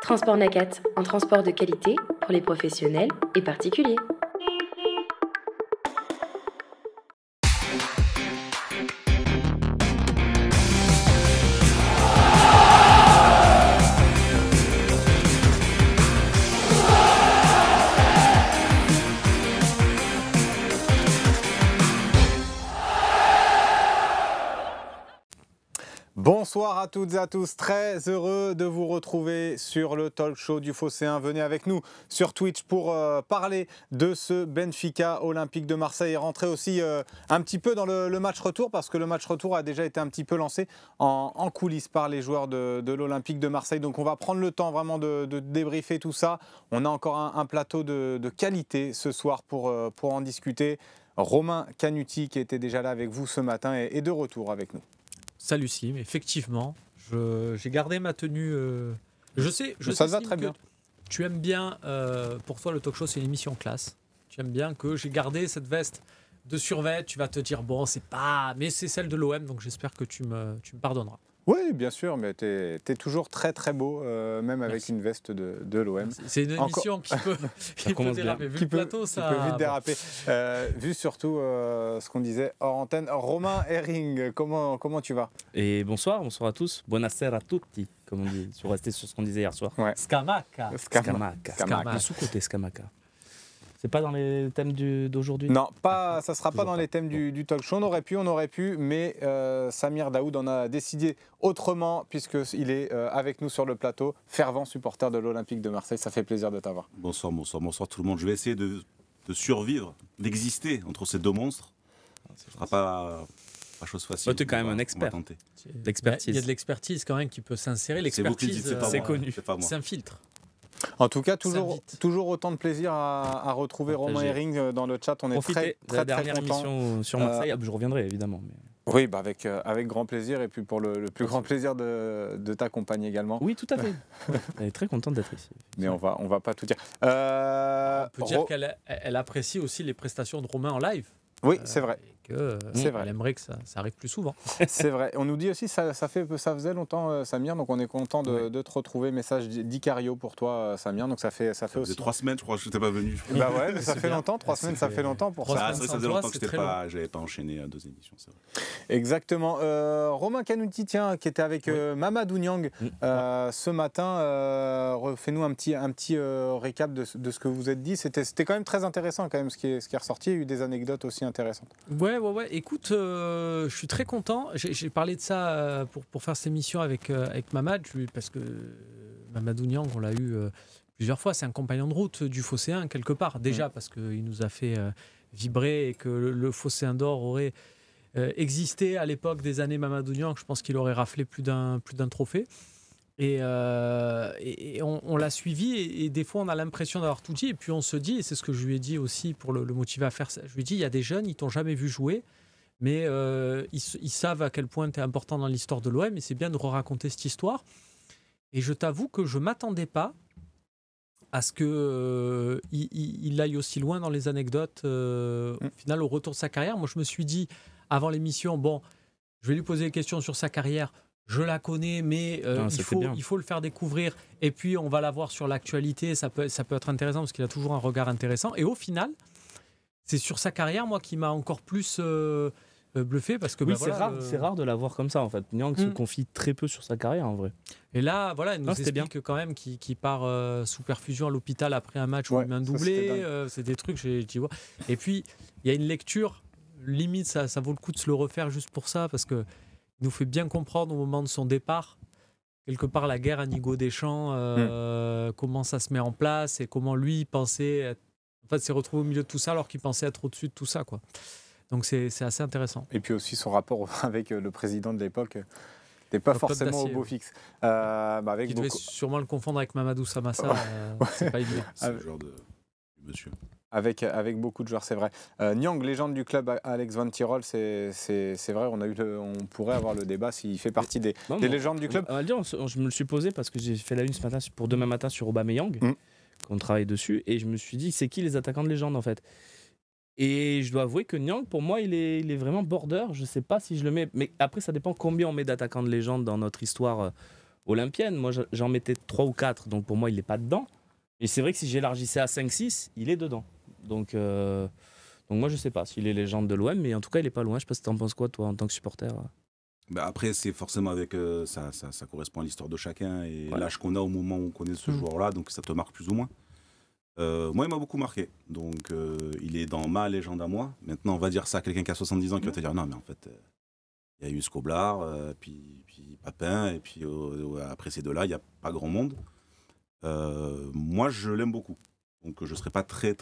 Transport Nacat, un transport de qualité pour les professionnels et particuliers. Bonsoir à toutes et à tous, très heureux de vous retrouver sur le talk show du Phocéen. Venez avec nous sur Twitch pour parler de ce Benfica Olympique de Marseille et rentrer aussi un petit peu dans le match retour, parce que le match retour a déjà été un petit peu lancé en coulisses par les joueurs de l'Olympique de Marseille. Donc on va prendre le temps vraiment de débriefer tout ça. On a encore un plateau de qualité ce soir pour en discuter. Romain Canuti, qui était déjà là avec vous ce matin, est de retour avec nous. Salut Slim, effectivement, j'ai gardé ma tenue. Je sais, ça te va Slim, très bien. Tu aimes bien, pour toi le talk show c'est une émission classe. Tu aimes bien que j'ai gardé cette veste de survêt. Tu vas te dire bon c'est pas, mais c'est celle de l'OM, donc j'espère que tu me pardonneras. Oui, bien sûr, mais tu es toujours très très beau, même avec Merci. une veste de l'OM. C'est une émission qui peut déraper. Vu le plateau, ça peut vite déraper. Vu surtout ce qu'on disait hors antenne. Romain Herring, comment tu vas? Et bonsoir à tous. Buonasera a tutti, comme on dit. Sur rester sur ce qu'on disait hier soir. Ouais. Scamaca. Le sous-côté Scamaca. C'est pas dans les thèmes d'aujourd'hui? Non, ça ne sera pas dans les thèmes du talk show. On aurait pu, mais Samir Daoud en a décidé autrement, puisqu'il est avec nous sur le plateau, fervent supporter de l'Olympique de Marseille. Ça fait plaisir de t'avoir. Bonsoir tout le monde. Je vais essayer de survivre, d'exister entre ces deux monstres. Ce ne sera pas chose facile. Tu es quand même un expert. Il y a de l'expertise quand même qui peut s'insérer. L'expertise, c'est connu. C'est un filtre. En tout cas, toujours autant de plaisir à retrouver Romain Herring dans le chat. On est très dernière émission sur Marseille. Je reviendrai évidemment. Mais... Oui, avec grand plaisir, et puis pour le plus grand plaisir de t'accompagner également. Oui, tout à fait. Elle est très contente d'être ici. Mais on va pas tout dire. On peut dire qu'elle apprécie aussi les prestations de Romain en live. Oui, c'est vrai. Elle aimerait que ça arrive plus souvent. C'est vrai. On nous dit aussi ça faisait longtemps, Samir, donc on est content de te retrouver. Message d'Icario pour toi, Samir. Donc ça fait aussi 3 semaines, je crois que je n'étais pas venu. Bah ouais, mais ça fait longtemps. 3 semaines, ça fait longtemps pour ça. Ça faisait longtemps que j'avais pas enchaîné 2 émissions. C'est vrai. Exactement. Romain Canuti, tiens, qui était avec Mamadou Niang ce matin. Refais-nous un petit récap de ce que vous êtes dit. C'était quand même très intéressant, quand même, ce qui est ressorti. Il y a eu des anecdotes aussi intéressantes. Ouais. Écoute, je suis très content. J'ai parlé de ça pour faire cette émission avec Mamad, parce que Mamadou Niang, on l'a eu plusieurs fois. C'est un compagnon de route du Phocéen, quelque part. Déjà, parce qu'il nous a fait vibrer, et que le Phocéen d'or aurait existé à l'époque des années Mamadou Niang. Je pense qu'il aurait raflé plus d'un trophée. Et on l'a suivi, et des fois on a l'impression d'avoir tout dit, et puis on se dit, et c'est ce que je lui ai dit aussi pour le motiver à faire ça, je lui ai dit, il y a des jeunes, ils t'ont jamais vu jouer, mais ils savent à quel point tu es important dans l'histoire de l'OM, et c'est bien de raconter cette histoire. Et je t'avoue que je ne m'attendais pas à ce qu'il aille aussi loin dans les anecdotes. Au final, au retour de sa carrière, moi je me suis dit, avant l'émission, bon, je vais lui poser des questions sur sa carrière. Je la connais, mais il faut le faire découvrir. Et puis, on va la voir sur l'actualité. Ça peut être intéressant, parce qu'il a toujours un regard intéressant. Et au final, c'est sur sa carrière, moi, qui m'a encore plus bluffé. Parce que, oui, c'est rare de la voir comme ça, en fait. Niang se confie très peu sur sa carrière, en vrai. Et là, voilà, il nous explique quand même qu'il part sous perfusion à l'hôpital après un match où il met un doublé. C'est des trucs, tu vois. Et puis, il y a une lecture. Limite, ça vaut le coup de se le refaire juste pour ça, parce que il nous fait bien comprendre au moment de son départ, quelque part, la guerre à Nigo Deschamps, comment ça se met en place, et comment lui pensait s'est retrouvé au milieu de tout ça alors qu'il pensait être au-dessus de tout ça, quoi. Donc c'est assez intéressant. Et puis aussi son rapport avec le président de l'époque n'était pas forcément au beau fixe. Il devait sûrement le confondre avec Mamadou Samassa. C'est pas évident. C'est le genre de monsieur. Avec beaucoup de joueurs, c'est vrai. Niang, légende du club, Alex Van Tirol, c'est vrai, on pourrait avoir le débat s'il fait partie des légendes du club. Je me le suis posé parce que j'ai fait la une ce matin pour demain matin sur Aubameyang, qu'on travaille dessus, et je me suis dit, c'est qui les attaquants de légende, en fait? Et je dois avouer que Niang, pour moi, il est vraiment border. Je ne sais pas si je le mets, mais après, ça dépend combien on met d'attaquants de légende dans notre histoire olympiennes. Moi, j'en mettais 3 ou 4, donc pour moi, il n'est pas dedans. Et c'est vrai que si j'élargissais à 5-6, il est dedans. Donc moi, je sais pas s'il est légende de l'OM, mais en tout cas, il est pas loin. Je sais pas si tu en penses quoi, toi, en tant que supporter. Bah après, c'est forcément avec ça correspond à l'histoire de chacun et Ouais. l'âge qu'on a au moment où on connaît ce joueur-là, donc ça te marque plus ou moins. Moi, il m'a beaucoup marqué, donc il est dans ma légende à moi. Maintenant, on va dire ça à quelqu'un qui a 70 ans qui va te dire non, mais en fait, il y a eu Scoblar, puis Papin, et puis après ces deux-là, il n'y a pas grand monde. Moi, je l'aime beaucoup, donc je ne serai pas très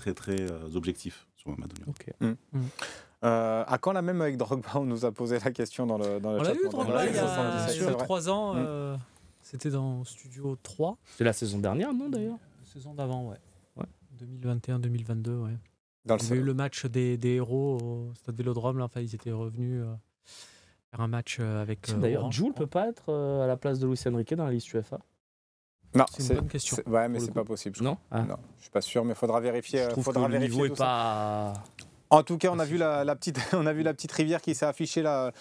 objectif sur Mamadou Niang. Ok. À quand la même avec Drogba? On nous a posé la question dans le On chat. l'a eu, Drogba, il y a 77, c'est sur vrai. 3 ans. C'était dans Studio 3. C'est la saison dernière, non, d'ailleurs? Saison d'avant, ouais. Ouais. 2021-2022, ouais. Dans Il y avait eu le match des héros au Stade Vélodrome. Là, enfin, ils étaient revenus faire un match avec. D'ailleurs, Orange, Jules je crois. peut pas être à la place de Luis Enrique dans la liste UEFA. Non, C'est une bonne question. Ouais, mais pour le c'est coup. pas possible. Non, Non, je suis pas sûr, mais il faudra vérifier. Je trouve que faudra le vérifier niveau tout est ça. pas. En tout cas, on a vu la petite, on a vu la petite rivière qui s'est affichée là.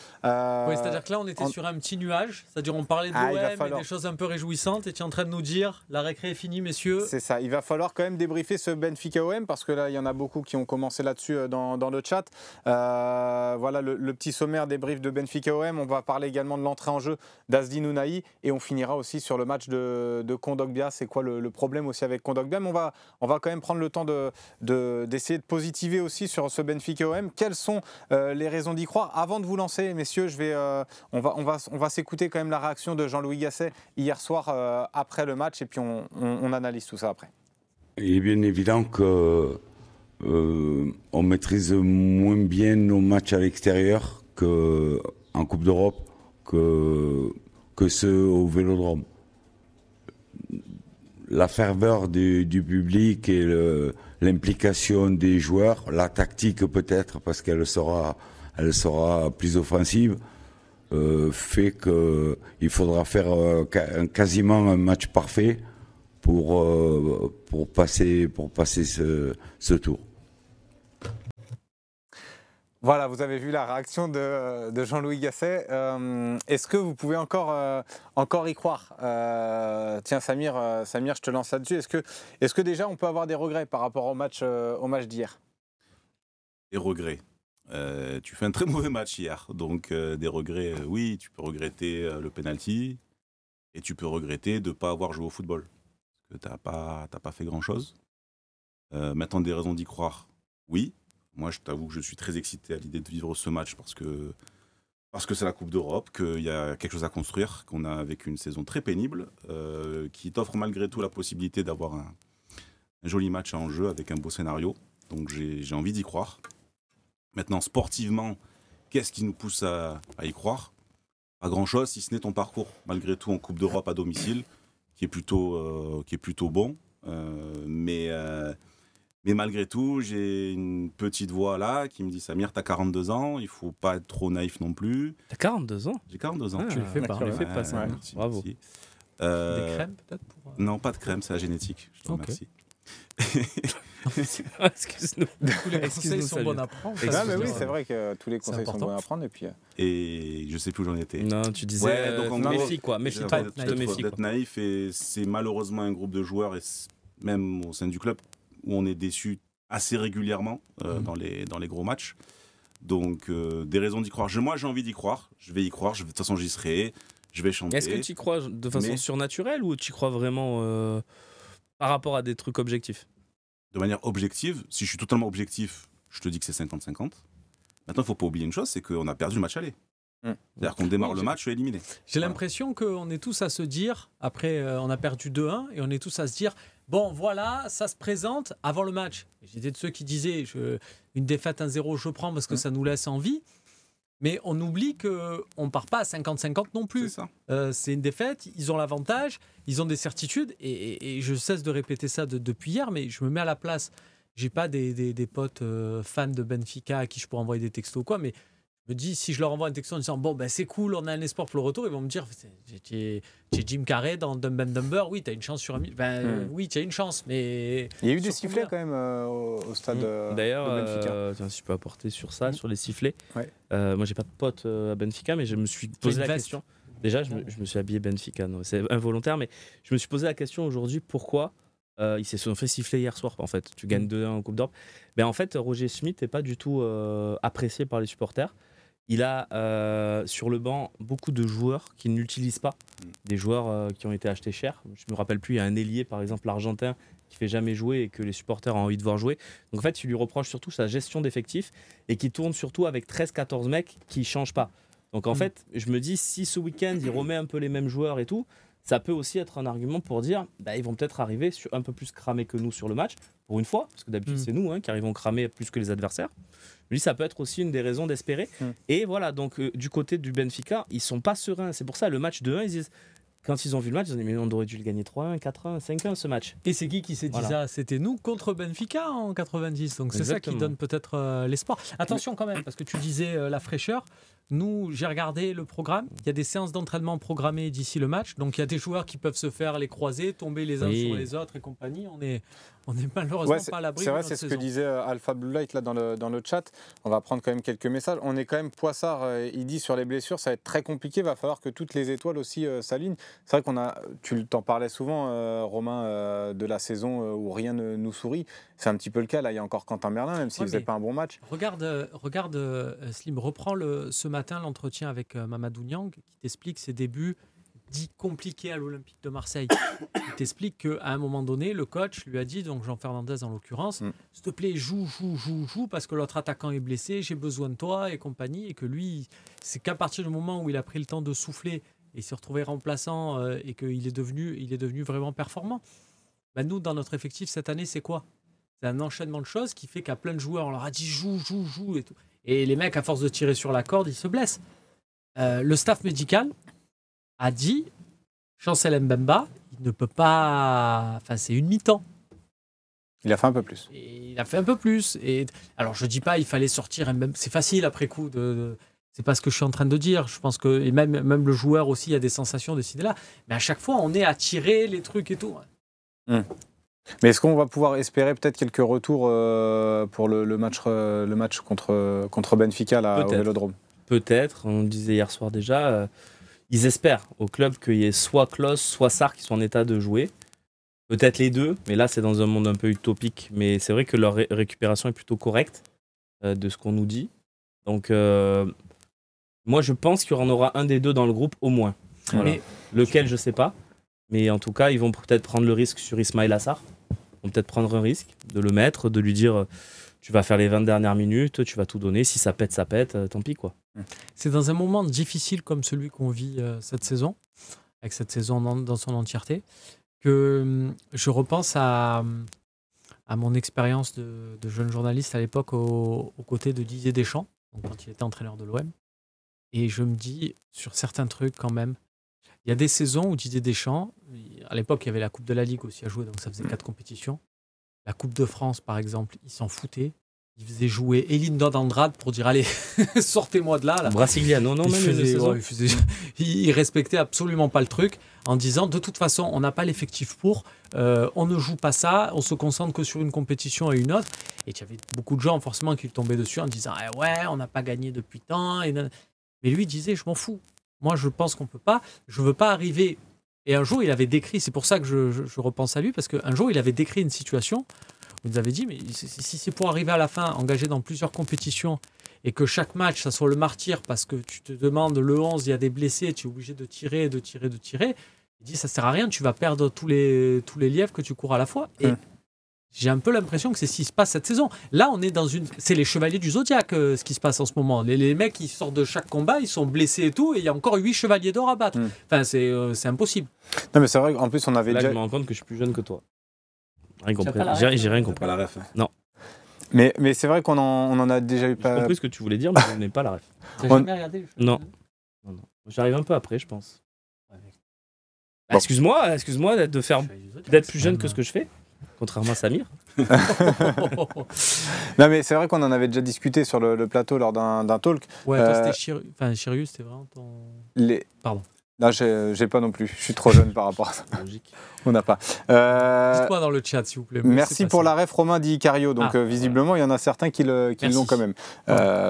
Oui, c'est-à-dire que là, on était sur un petit nuage. C'est-à-dire, on parlait de Ah, il va l'OM et falloir- des choses un peu réjouissantes. Et tu es en train de nous dire la récré est finie, messieurs. C'est ça. Il va falloir quand même débriefer ce Benfica OM parce que là, il y en a beaucoup qui ont commencé là-dessus dans le chat. Voilà le petit sommaire débrief de Benfica OM. On va parler également de l'entrée en jeu d'Azdin Ounahi et on finira aussi sur le match de Kondogbia. C'est quoi le problème aussi avec Kondogbia? Mais on va quand même prendre le temps d'essayer de positiver aussi sur ce Benfica OM. Quelles sont les raisons d'y croire? Avant de vous lancer, messieurs, on va s'écouter quand même la réaction de Jean-Louis Gasset hier soir après le match et puis on analyse tout ça après. Il est bien évident que on maîtrise moins bien nos matchs à l'extérieur qu'en Coupe d'Europe que ceux au Vélodrome. La ferveur du public et l'implication des joueurs, la tactique peut-être parce qu'elle sera plus offensive, fait qu'il faudra faire quasiment un match parfait pour passer ce tour. Voilà, vous avez vu la réaction de Jean-Louis Gasset. Est-ce que vous pouvez encore y croire? Tiens, Samir, je te lance là-dessus. Est-ce que déjà on peut avoir des regrets par rapport au match d'hier? Des regrets. Tu fais un très mauvais match hier, donc des regrets, oui, tu peux regretter le penalty et tu peux regretter de ne pas avoir joué au football, parce que t'as pas fait grand-chose. Maintenant, des raisons d'y croire, oui. Moi, je t'avoue que je suis très excité à l'idée de vivre ce match parce que c'est la Coupe d'Europe, qu'il y a quelque chose à construire, qu'on a vécu une saison très pénible, qui t'offre malgré tout la possibilité d'avoir un joli match en jeu avec un beau scénario. Donc j'ai envie d'y croire. Maintenant, sportivement, qu'est-ce qui nous pousse à y croire? Pas grand-chose, si ce n'est ton parcours, malgré tout, en Coupe d'Europe à domicile, qui est plutôt bon. Mais malgré tout, j'ai une petite voix là qui me dit « Samir, t'as 42 ans, il faut pas être trop naïf non plus. T'as 42 ans » J'ai 42 ans. Tu le fais pas. Tu le fais pas, Ouais, ça. merci, Bravo. merci. Des crèmes, peut-être pour... Non, pas de crème, c'est la génétique. Je te Ok. remercie. Excuse-nous. Tous les conseils Excuse-nous, sont Samir. bons à prendre. Excuse-nous, Ah, mais oui, Samir. c'est vrai que tous les C'est conseils sont important. bons à prendre. Et puis, Et je sais plus où j'en étais. Non, tu disais. Ouais, donc en gros, méfie quoi, méfie-toi. D'être- Tu te méfies d'être quoi. naïf, et c'est malheureusement un groupe de joueurs, et même au sein du club, où on est déçu assez régulièrement dans les gros matchs. Donc, des raisons d'y croire. Moi, j'ai envie d'y croire. Je vais y croire. De toute façon, j'y serai. Je vais chanter. Est-ce que tu y crois de façon Mais- surnaturelle ou tu y crois vraiment par rapport à des trucs objectifs? De manière objective, si je suis totalement objectif, je te dis que c'est 50-50. Maintenant, il ne faut pas oublier une chose, c'est qu'on a perdu le match aller. C'est-à-dire qu'on démarre le match éliminé. J'ai Voilà. l'impression qu'on est tous à se dire, après on a perdu 2-1, et on est tous à se dire, bon voilà, ça se présente avant le match. J'étais de ceux qui disaient, une défaite 1-0, je prends parce que ça nous laisse en vie. Mais on oublie qu'on ne part pas à 50-50 non C'est plus. ça. C'est une défaite, ils ont l'avantage, ils ont des certitudes, et je cesse de répéter ça depuis hier, mais je me mets à la place. J'ai pas des potes fans de Benfica à qui je pourrais envoyer des textos ou quoi, mais je me dis, si je leur envoie un texto en disant bon ben c'est cool, on a un espoir pour le retour, ils vont me dire tu es Jim Carrey dans Dumb and Dumber, oui, tu as une chance sur un mille. Oui, tu as une chance, mais il y a eu des sur sifflets combien quand même au stade de D'ailleurs, Benfica. tiens, si je peux apporter sur ça, sur les sifflets. Ouais. Moi, j'ai pas de potes à Benfica, mais je me suis Tu as posé une la veste. question. Déjà, je me suis habillé Benfica. C'est involontaire, mais je me suis posé la question aujourd'hui pourquoi ils se sont fait siffler hier soir. En fait, tu gagnes 2-1 en Coupe d'Europe. En fait, Roger Schmidt n'est pas du tout apprécié par les supporters. Il a sur le banc beaucoup de joueurs qu'il n'utilise pas, des joueurs qui ont été achetés cher. Je me rappelle plus, il y a un ailier par exemple l'Argentin qui fait jamais jouer et que les supporters ont envie de voir jouer. Donc en fait, il lui reproche surtout sa gestion d'effectifs et qui tourne surtout avec 13-14 mecs qui ne changent pas. Donc en fait, je me dis si ce week-end il remet un peu les mêmes joueurs et tout, ça peut aussi être un argument pour dire ils vont peut-être arriver un peu plus cramés que nous sur le match, pour une fois, parce que d'habitude c'est nous qui arrivons cramés plus que les adversaires. Je me dis ça peut être aussi une des raisons d'espérer. Et voilà, donc du côté du Benfica, ils sont pas sereins. C'est pour ça le match de 1, ils disent, quand ils ont vu le match, ils ont dit mais on aurait dû le gagner 3-1, 4-1, 5-1 ce match. Et c'est qui s'est dit ça? C'était nous contre Benfica en 90. Donc c'est ça qui donne peut-être l'espoir. Attention quand même, parce que tu disais la fraîcheur. Nous, j'ai regardé le programme. Il y a des séances d'entraînement programmées d'ici le match. Donc il y a des joueurs qui peuvent se faire les croisés, tomber les uns sur les autres et compagnie. On est malheureusement pas à l'abri. C'est vrai, c'est ce que disait Alpha Blue Light là dans le chat. On va prendre quand même quelques messages. On est quand même Poissard. Il dit sur les blessures, ça va être très compliqué. Il va falloir que toutes les étoiles aussi s'alignent. C'est vrai tu t'en parlais souvent, Romain, de la saison où rien ne nous sourit. C'est un petit peu le cas. Là, il y a encore Quentin Merlin, même s'il ne faisait pas un bon match. Regarde Slim, reprends ce matin l'entretien avec Mamadou Niang qui t'explique ses débuts dits compliqués à l'Olympique de Marseille. Il t'explique qu'à un moment donné, le coach lui a dit, donc Jean Fernandez en l'occurrence, s'il te plaît, joue, parce que l'autre attaquant est blessé, j'ai besoin de toi et compagnie. Et que lui, c'est qu'à partir du moment où il a pris le temps de souffler et s'est retrouvé remplaçant et qu'il est devenu vraiment performant. Nous, dans notre effectif cette année, c'est quoi? C'est un enchaînement de choses qui fait qu'à plein de joueurs, on leur a dit joue et tout. Et les mecs, à force de tirer sur la corde, ils se blessent. Le staff médical a dit Chancel Mbemba, il ne peut pas. Enfin, c'est une mi-temps. Il a fait un peu plus. Et il a fait un peu plus. Et alors, je dis pas, il fallait sortir Mbemba. C'est facile après coup c'est pas ce que je suis en train de dire. Je pense que et même le joueur aussi a des sensations de ci, de là. Mais à chaque fois, on est à tirer les trucs et tout. Mais est-ce qu'on va pouvoir espérer peut-être quelques retours pour le match contre Benfica là, au Vélodrome? Peut-être, on le disait hier soir déjà, ils espèrent au club qu'il y ait soit Klose, soit Sarr qui sont en état de jouer. Peut-être les deux, mais là c'est dans un monde un peu utopique. Mais c'est vrai que leur récupération est plutôt correcte de ce qu'on nous dit. Donc moi je pense qu'il y en aura un des deux dans le groupe au moins. Voilà. Mais lequel je sais pas. Mais en tout cas, ils vont peut-être prendre le risque sur Ismaïla Assar. Ils vont peut-être prendre un risque de le mettre, de lui dire tu vas faire les 20 dernières minutes, tu vas tout donner. Si ça pète, tant pis quoi. C'est dans un moment difficile comme celui qu'on vit cette saison, avec cette saison dans son entièreté, que je repense à mon expérience de jeune journaliste à l'époque aux côtés de Didier Deschamps, donc quand il était entraîneur de l'OM. Et je me dis, sur certains trucs quand même, il y a des saisons où Didier Deschamps, à l'époque il y avait la Coupe de la Ligue aussi à jouer, donc ça faisait 4 compétitions. La Coupe de France par exemple, il s'en foutait. Il faisait jouer Elindo d'Andrade pour dire allez, sortez-moi de là. Brasiliano, non, il respectait absolument pas le truc en disant de toute façon on n'a pas l'effectif pour, on ne joue pas ça, on se concentre que sur une compétition et une autre. Et il y avait beaucoup de gens forcément qui tombaient dessus en disant ouais, on n'a pas gagné depuis tant. Mais lui il disait je m'en fous. Moi, je pense qu'on peut pas. Je veux pas arriver. Et un jour, il avait décrit. C'est pour ça que je repense à lui, parce qu'un jour, il avait décrit une situation où il nous avait dit mais si c'est pour arriver à la fin, engagé dans plusieurs compétitions, et que chaque match, ça soit le martyr, parce que tu te demandes le 11, il y a des blessés, tu es obligé de tirer. Il dit ça sert à rien. Tu vas perdre tous les lièvres que tu cours à la fois. Et j'ai un peu l'impression que c'est ce qui se passe cette saison. Là, on est c'est les chevaliers du Zodiac, ce qui se passe en ce moment. Les mecs, ils sortent de chaque combat, ils sont blessés et tout, et il y a encore 8 chevaliers d'or à battre. Enfin, c'est impossible. Non, mais c'est vrai qu'en plus, on avait là, déjà... je me rends compte que je suis plus jeune que toi. Rien compris. J'ai rien compris. Pas la ref. Non. Mais c'est vrai qu'on en a déjà eu pas... J'ai compris ce que tu voulais dire, mais je n'ai pas la ref. Tu n'as jamais regardé? Non. J'arrive un peu après, je pense. Bon. Excuse-moi d'être plus jeune que ce que je fais. Contrairement à Samir. Non mais c'est vrai qu'on en avait déjà discuté sur le plateau lors d'un talk. Ouais, toi c'était Chirius, c'était vraiment ton... Pardon. Là, j'ai pas non plus. Je suis trop jeune par rapport à ça. Logique. On n'a pas. Dites-moi dans le chat, s'il vous plaît. Merci pour la ref, Romain dit Icario. Donc visiblement, il y en a certains qui l'ont quand même.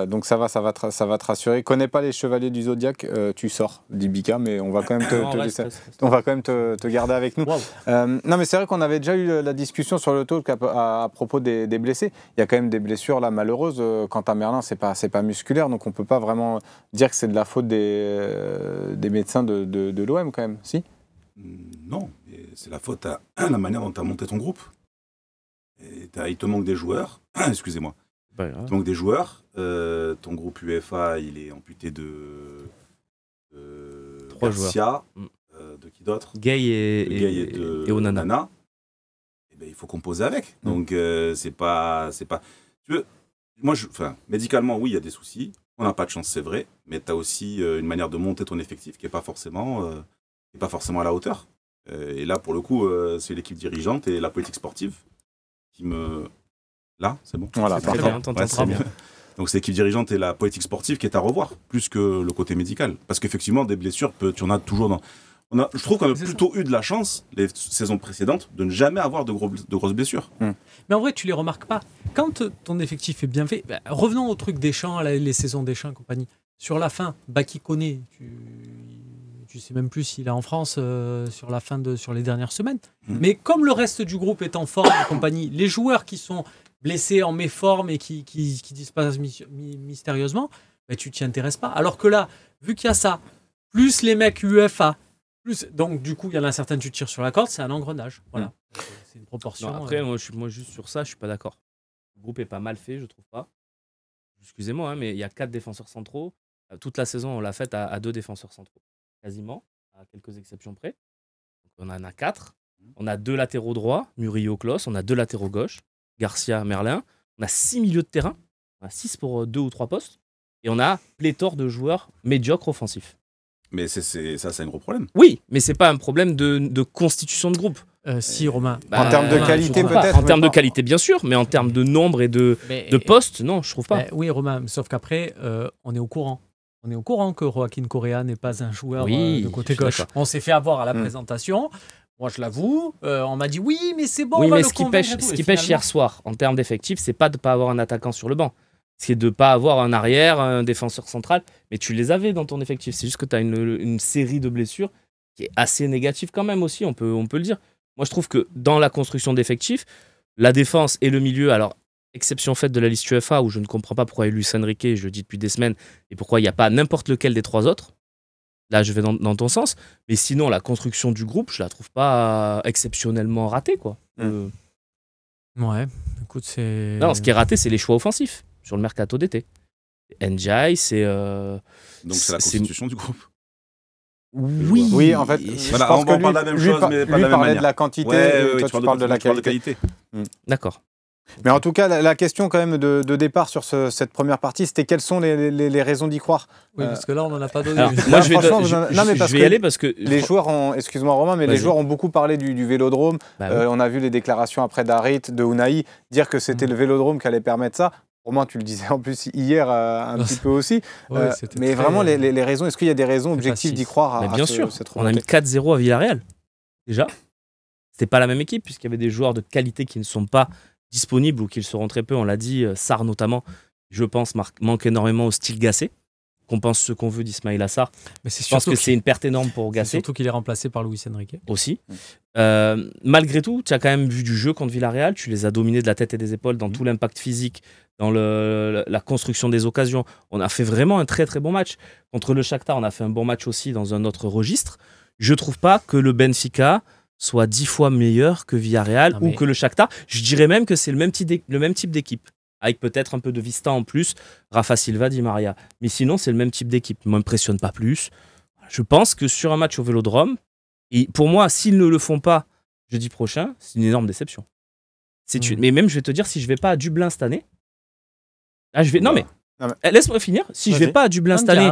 Donc ça va te rassurer. Connais pas les chevaliers du Zodiaque, tu sors, dit Bika, mais on va quand même te garder avec nous. Wow. Non, mais c'est vrai qu'on avait déjà eu la discussion sur le talk à propos des blessés. Il y a quand même des blessures là malheureuses. Quant à Merlin, c'est pas musculaire, donc on peut pas vraiment dire que c'est de la faute des médecins de l'OM quand même, si? Non, c'est la faute à la manière dont tu as monté ton groupe. Il te manque des joueurs. Excusez-moi. Il te manque des joueurs. Ton groupe UEFA, il est amputé de 3 Garcia, joueurs. de qui d'autre? Gay et Onana. Et ben, il faut composer avec. Donc c'est pas. Tu veux, moi, médicalement, oui, il y a des soucis. On n'a pas de chance, c'est vrai. Mais tu as aussi une manière de monter ton effectif qui n'est pas forcément à la hauteur. Et là, pour le coup, c'est l'équipe dirigeante et la politique sportive qui me... Là, c'est bon. Voilà, Très bien, t'entends très bien. Donc c'est l'équipe dirigeante et la politique sportive qui est à revoir, plus que le côté médical. Parce qu'effectivement, des blessures, tu en as toujours dans... je trouve qu'on a plutôt eu de la chance, les saisons précédentes, de ne jamais avoir de grosses blessures. Mais en vrai, tu les remarques pas. Quand ton effectif est bien fait, revenons au truc Deschamps, les saisons Deschamps et compagnie. Sur la fin, Baki Koné, tu sais même plus s'il est en France sur les dernières semaines. Mais comme le reste du groupe est en forme et compagnie, les joueurs qui sont blessés en méforme et qui disparaissent mystérieusement, tu t'y intéresses pas. Alors que là, vu qu'il y a ça, plus les mecs UEFA, donc du coup, il y en a certains, tu tires sur la corde, c'est un engrenage. Voilà. C'est une proportion. Non, après, moi, juste sur ça, je suis pas d'accord. Le groupe est pas mal fait, je trouve pas. Excusez-moi, hein, mais il y a 4 défenseurs centraux. Toute la saison, on l'a faite à 2 défenseurs centraux. Quasiment, à quelques exceptions près. Donc, on en a 4. On a 2 latéraux droits, Murillo, Klos. On a 2 latéraux gauche, Garcia, Merlin. On a 6 milieux de terrain. On a 6 pour 2 ou 3 postes. Et on a pléthore de joueurs médiocres offensifs. Mais c'est un gros problème. Oui, mais c'est pas un problème de constitution de groupe. Si, Romain. En termes de qualité, peut-être. En termes de qualité, bien sûr, mais en termes de nombre et de postes, non, je trouve pas. Oui, Romain, sauf qu'après, on est au courant. On est au courant que Joaquin Correa n'est pas un joueur de côté gauche. On s'est fait avoir à la présentation. Moi, je l'avoue. On m'a dit oui, mais c'est bon. Oui, on va mais le ce qui pêche hier soir, en termes d'effectifs, c'est pas de ne pas avoir un attaquant sur le banc. C'est de ne pas avoir un arrière, un défenseur central. Mais tu les avais dans ton effectif. C'est juste que tu as une série de blessures qui est assez négative quand même aussi, on peut le dire. Moi, je trouve que dans la construction d'effectifs, la défense et le milieu, alors, exception faite de la liste UEFA, où je ne comprends pas pourquoi il y a Luis Enrique, je le dis depuis des semaines, et pourquoi il n'y a pas n'importe lequel des 3 autres. Là, je vais dans ton sens. Mais sinon, la construction du groupe, je la trouve pas exceptionnellement ratée, quoi. Ouais, écoute, c'est... Non, ce qui est raté, c'est les choix offensifs sur le mercato d'été. NJ, c'est... Donc c'est la constitution du groupe. Oui, en fait, voilà, on parle de la même chose, mais pas de la même manière. De la quantité, toi tu parles de la qualité. D'accord. Mais en tout cas, la question quand même de départ sur cette première partie, c'était quelles sont les raisons d'y croire. Oui, parce que là, on n'en a pas donné. Alors, moi, je vais y aller parce que... Les joueurs ont, excuse-moi Romain, mais les joueurs ont beaucoup parlé du Vélodrome. On a vu les déclarations après d'Harit, de Unai, dire que c'était le Vélodrome qui allait permettre ça. Romain, tu le disais en plus hier un petit peu aussi. Mais vraiment, les raisons, est-ce qu'il y a des raisons objectives d'y croire à bien sûr, cette on a mis 4-0 à Villarreal. Déjà, c'était pas la même équipe, puisqu'il y avait des joueurs de qualité qui ne sont pas disponibles ou qui le seront très peu. On l'a dit, Sarr notamment, je pense, manque énormément au style Gasset. Qu'on pense ce qu'on veut d'Ismaïla Assar. Mais je pense que c'est une perte énorme pour Gasset. Surtout qu'il est remplacé par Luis Enrique. Aussi. Malgré tout, tu as quand même vu du jeu contre Villarreal. Tu les as dominés de la tête et des épaules dans tout l'impact physique, dans la construction des occasions. On a fait vraiment un très très bon match. Contre le Shakhtar, on a fait un bon match aussi dans un autre registre. Je trouve pas que le Benfica soit 10 fois meilleur que Villarreal ou que le Shakhtar. Je dirais même que c'est le même type d'équipe. Avec peut-être un peu de Vista en plus, Rafa Silva, Di Maria. Mais sinon, c'est le même type d'équipe. Ne m'impressionne pas plus. Je pense que sur un match au Vélodrome, et pour moi, s'ils ne le font pas jeudi prochain, c'est une énorme déception. Mais même, je vais te dire, si je ne vais pas à Dublin cette année, là, je vais... Non, mais laisse-moi finir. Si je ne vais pas à Dublin cette année,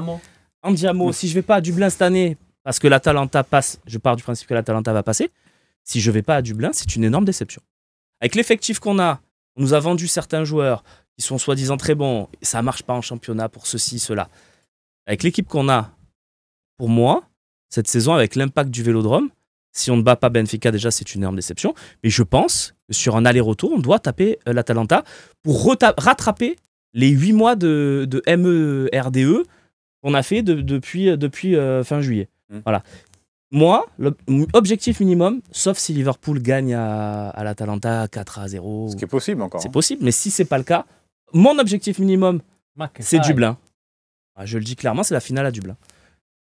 Andiamo, si je ne vais pas à Dublin cette année, parce que l'Atalanta passe, je pars du principe que l'Atalanta va passer, si je ne vais pas à Dublin, c'est une énorme déception. Avec l'effectif qu'on a, on nous a vendu certains joueurs qui sont soi-disant très bons. Ça ne marche pas en championnat pour ceci, cela. Avec l'équipe qu'on a, pour moi, cette saison avec l'impact du Vélodrome. Si on ne bat pas Benfica, déjà, c'est une énorme déception. Mais je pense que sur un aller-retour, on doit taper l'Atalanta pour rattraper les 8 mois de MERDE qu'on a fait depuis fin juillet. Voilà. Moi, l'objectif minimum, sauf si Liverpool gagne à l'Atalanta 4-0. Ce qui est possible encore. C'est possible, mais si ce n'est pas le cas, mon objectif minimum, c'est Dublin. Je le dis clairement, c'est la finale à Dublin.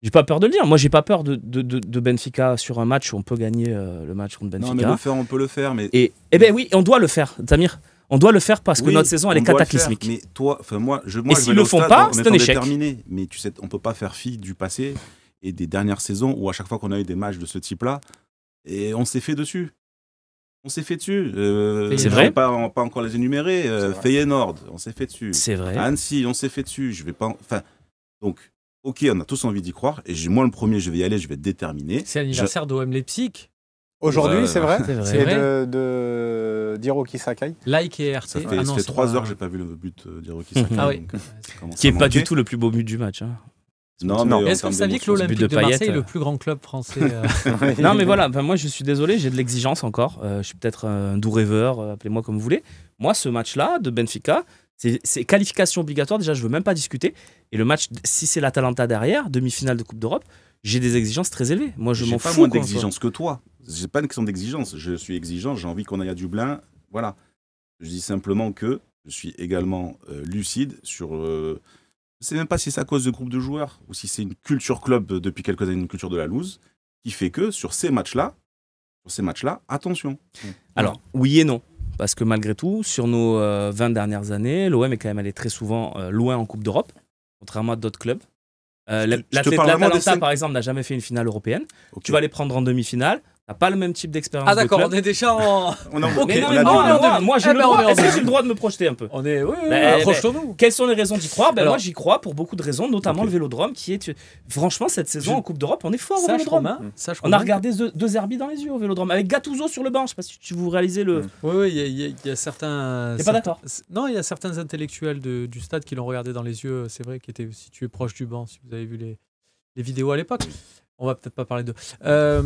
J'ai pas peur de le dire. Moi, j'ai pas peur de Benfica sur un match où on peut gagner le match contre Benfica. Non, mais le faire, on peut le faire. Mais... Eh bien oui, on doit le faire, Tamir. On doit le faire parce que notre saison, elle est cataclysmique. Mais toi, je s'ils le font pas, c'est un échec. Mais tu sais, on peut pas faire fi du passé et des dernières saisons où à chaque fois qu'on a eu des matchs de ce type-là, et on s'est fait dessus. On s'est fait dessus. C'est vrai. Pas encore les énumérer. Feyenoord, on s'est fait dessus. C'est vrai. Annecy, on s'est fait dessus. Je vais pas. Enfin, donc, ok, on a tous envie d'y croire. Et moi, le premier, je vais y aller. Je vais être déterminé. C'est l'anniversaire d'OM Leipzig. Aujourd'hui, c'est vrai. C'est vrai. De d'Hiroki Sakai. Like et RT. Ça fait 3 heures que j'ai pas vu le but d'Hiroki Sakai. Ah oui. Qui n'est pas du tout le plus beau but du match. Non, mais est-ce que vous saviez que l'Olympique de Marseille est le plus grand club français Non, mais voilà, moi je suis désolé, j'ai de l'exigence encore. Je suis peut-être un doux rêveur, appelez-moi comme vous voulez. Moi, ce match-là de Benfica, c'est qualification obligatoire. Déjà, je ne veux même pas discuter. Et le match, si c'est l'Atalanta derrière, demi-finale de Coupe d'Europe, j'ai des exigences très élevées. Moi, je m'en fous. J'ai pas moins d'exigence que toi. J'ai pas une question d'exigence. Je suis exigeant, j'ai envie qu'on aille à Dublin. Voilà. Je dis simplement que je suis également lucide sur. Je ne sais même pas si c'est à cause de groupe de joueurs ou si c'est une culture club depuis quelques années, une culture de la loose, qui fait que sur ces matchs-là, attention. Alors, oui et non. Parce que malgré tout, sur nos 20 dernières années, l'OM est quand même allé très souvent loin en Coupe d'Europe, contrairement à d'autres clubs. L'Atalanta, par exemple, n'a jamais fait une finale européenne. Okay. Tu vas les prendre en demi-finale. T'as pas le même type d'expérience. Ah d'accord, on est déjà en. Moi j'ai le droit. Est-ce que j'ai le droit de me projeter un peu? On est. Oui, projetons-nous. Quelles sont les raisons d'y croire? Moi j'y crois pour beaucoup de raisons, notamment le Vélodrome qui est. Franchement, cette saison en Coupe d'Europe, on est fort au Vélodrome. On a regardé deux herbies dans les yeux au Vélodrome avec Gattuso sur le banc. Je sais pas si vous réalisez le. Oui, il y a certains. T'es pas d'accord? Non, il y a certains intellectuels du stade qui l'ont regardé dans les yeux. C'est vrai, qui étaient situés proches du banc. Si vous avez vu les vidéos à l'époque. On va peut-être pas parler d'eux. Je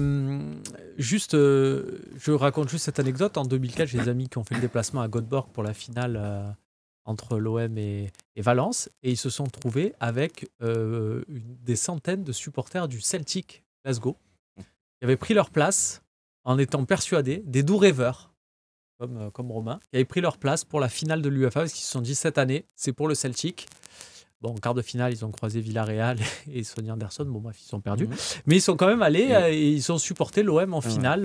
raconte juste cette anecdote. En 2004, j'ai des amis qui ont fait le déplacement à Göteborg pour la finale entre l'OM et Valence. Et ils se sont trouvés avec des centaines de supporters du Celtic Glasgow qui avaient pris leur place en étant persuadés, des doux rêveurs, comme Romain, qui avaient pris leur place pour la finale de l'UEFA parce qu'ils se sont dit cette année, c'est pour le Celtic. Bon, en quart de finale, ils ont croisé Villarreal et Sonny Anderson. Bon, bref, ils sont perdus. Mais ils sont quand même allés et ils ont supporté l'OM en finale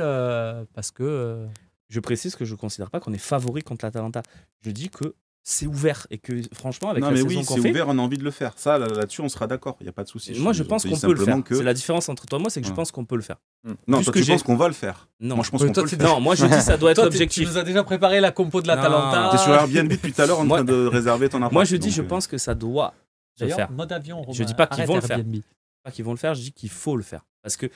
parce que... Je précise que je ne considère pas qu'on est favori contre l'Atalanta. Je dis que c'est ouvert et que franchement, avec la saison qu'on fait... c'est ouvert, on a envie de le faire. Ça, là-dessus, on sera d'accord. Il n'y a pas de souci. Moi, je pense qu'on peut le faire. C'est la différence entre toi et moi, c'est que je pense qu'on peut le faire. Non, toi, tu penses qu'on va le faire. Non, moi, je pense qu'on peut le faire. Non, moi, je dis que ça doit être objectif. Tu nous as déjà préparé la compo de l'Atalanta. Tu es sur Airbnb depuis tout à l'heure en train de réserver ton appart. Moi, je dis, je pense que ça doit... D'ailleurs, mode avion, Romain, je dis pas qu'ils vont le faire. Je dis qu'il faut le faire. Parce que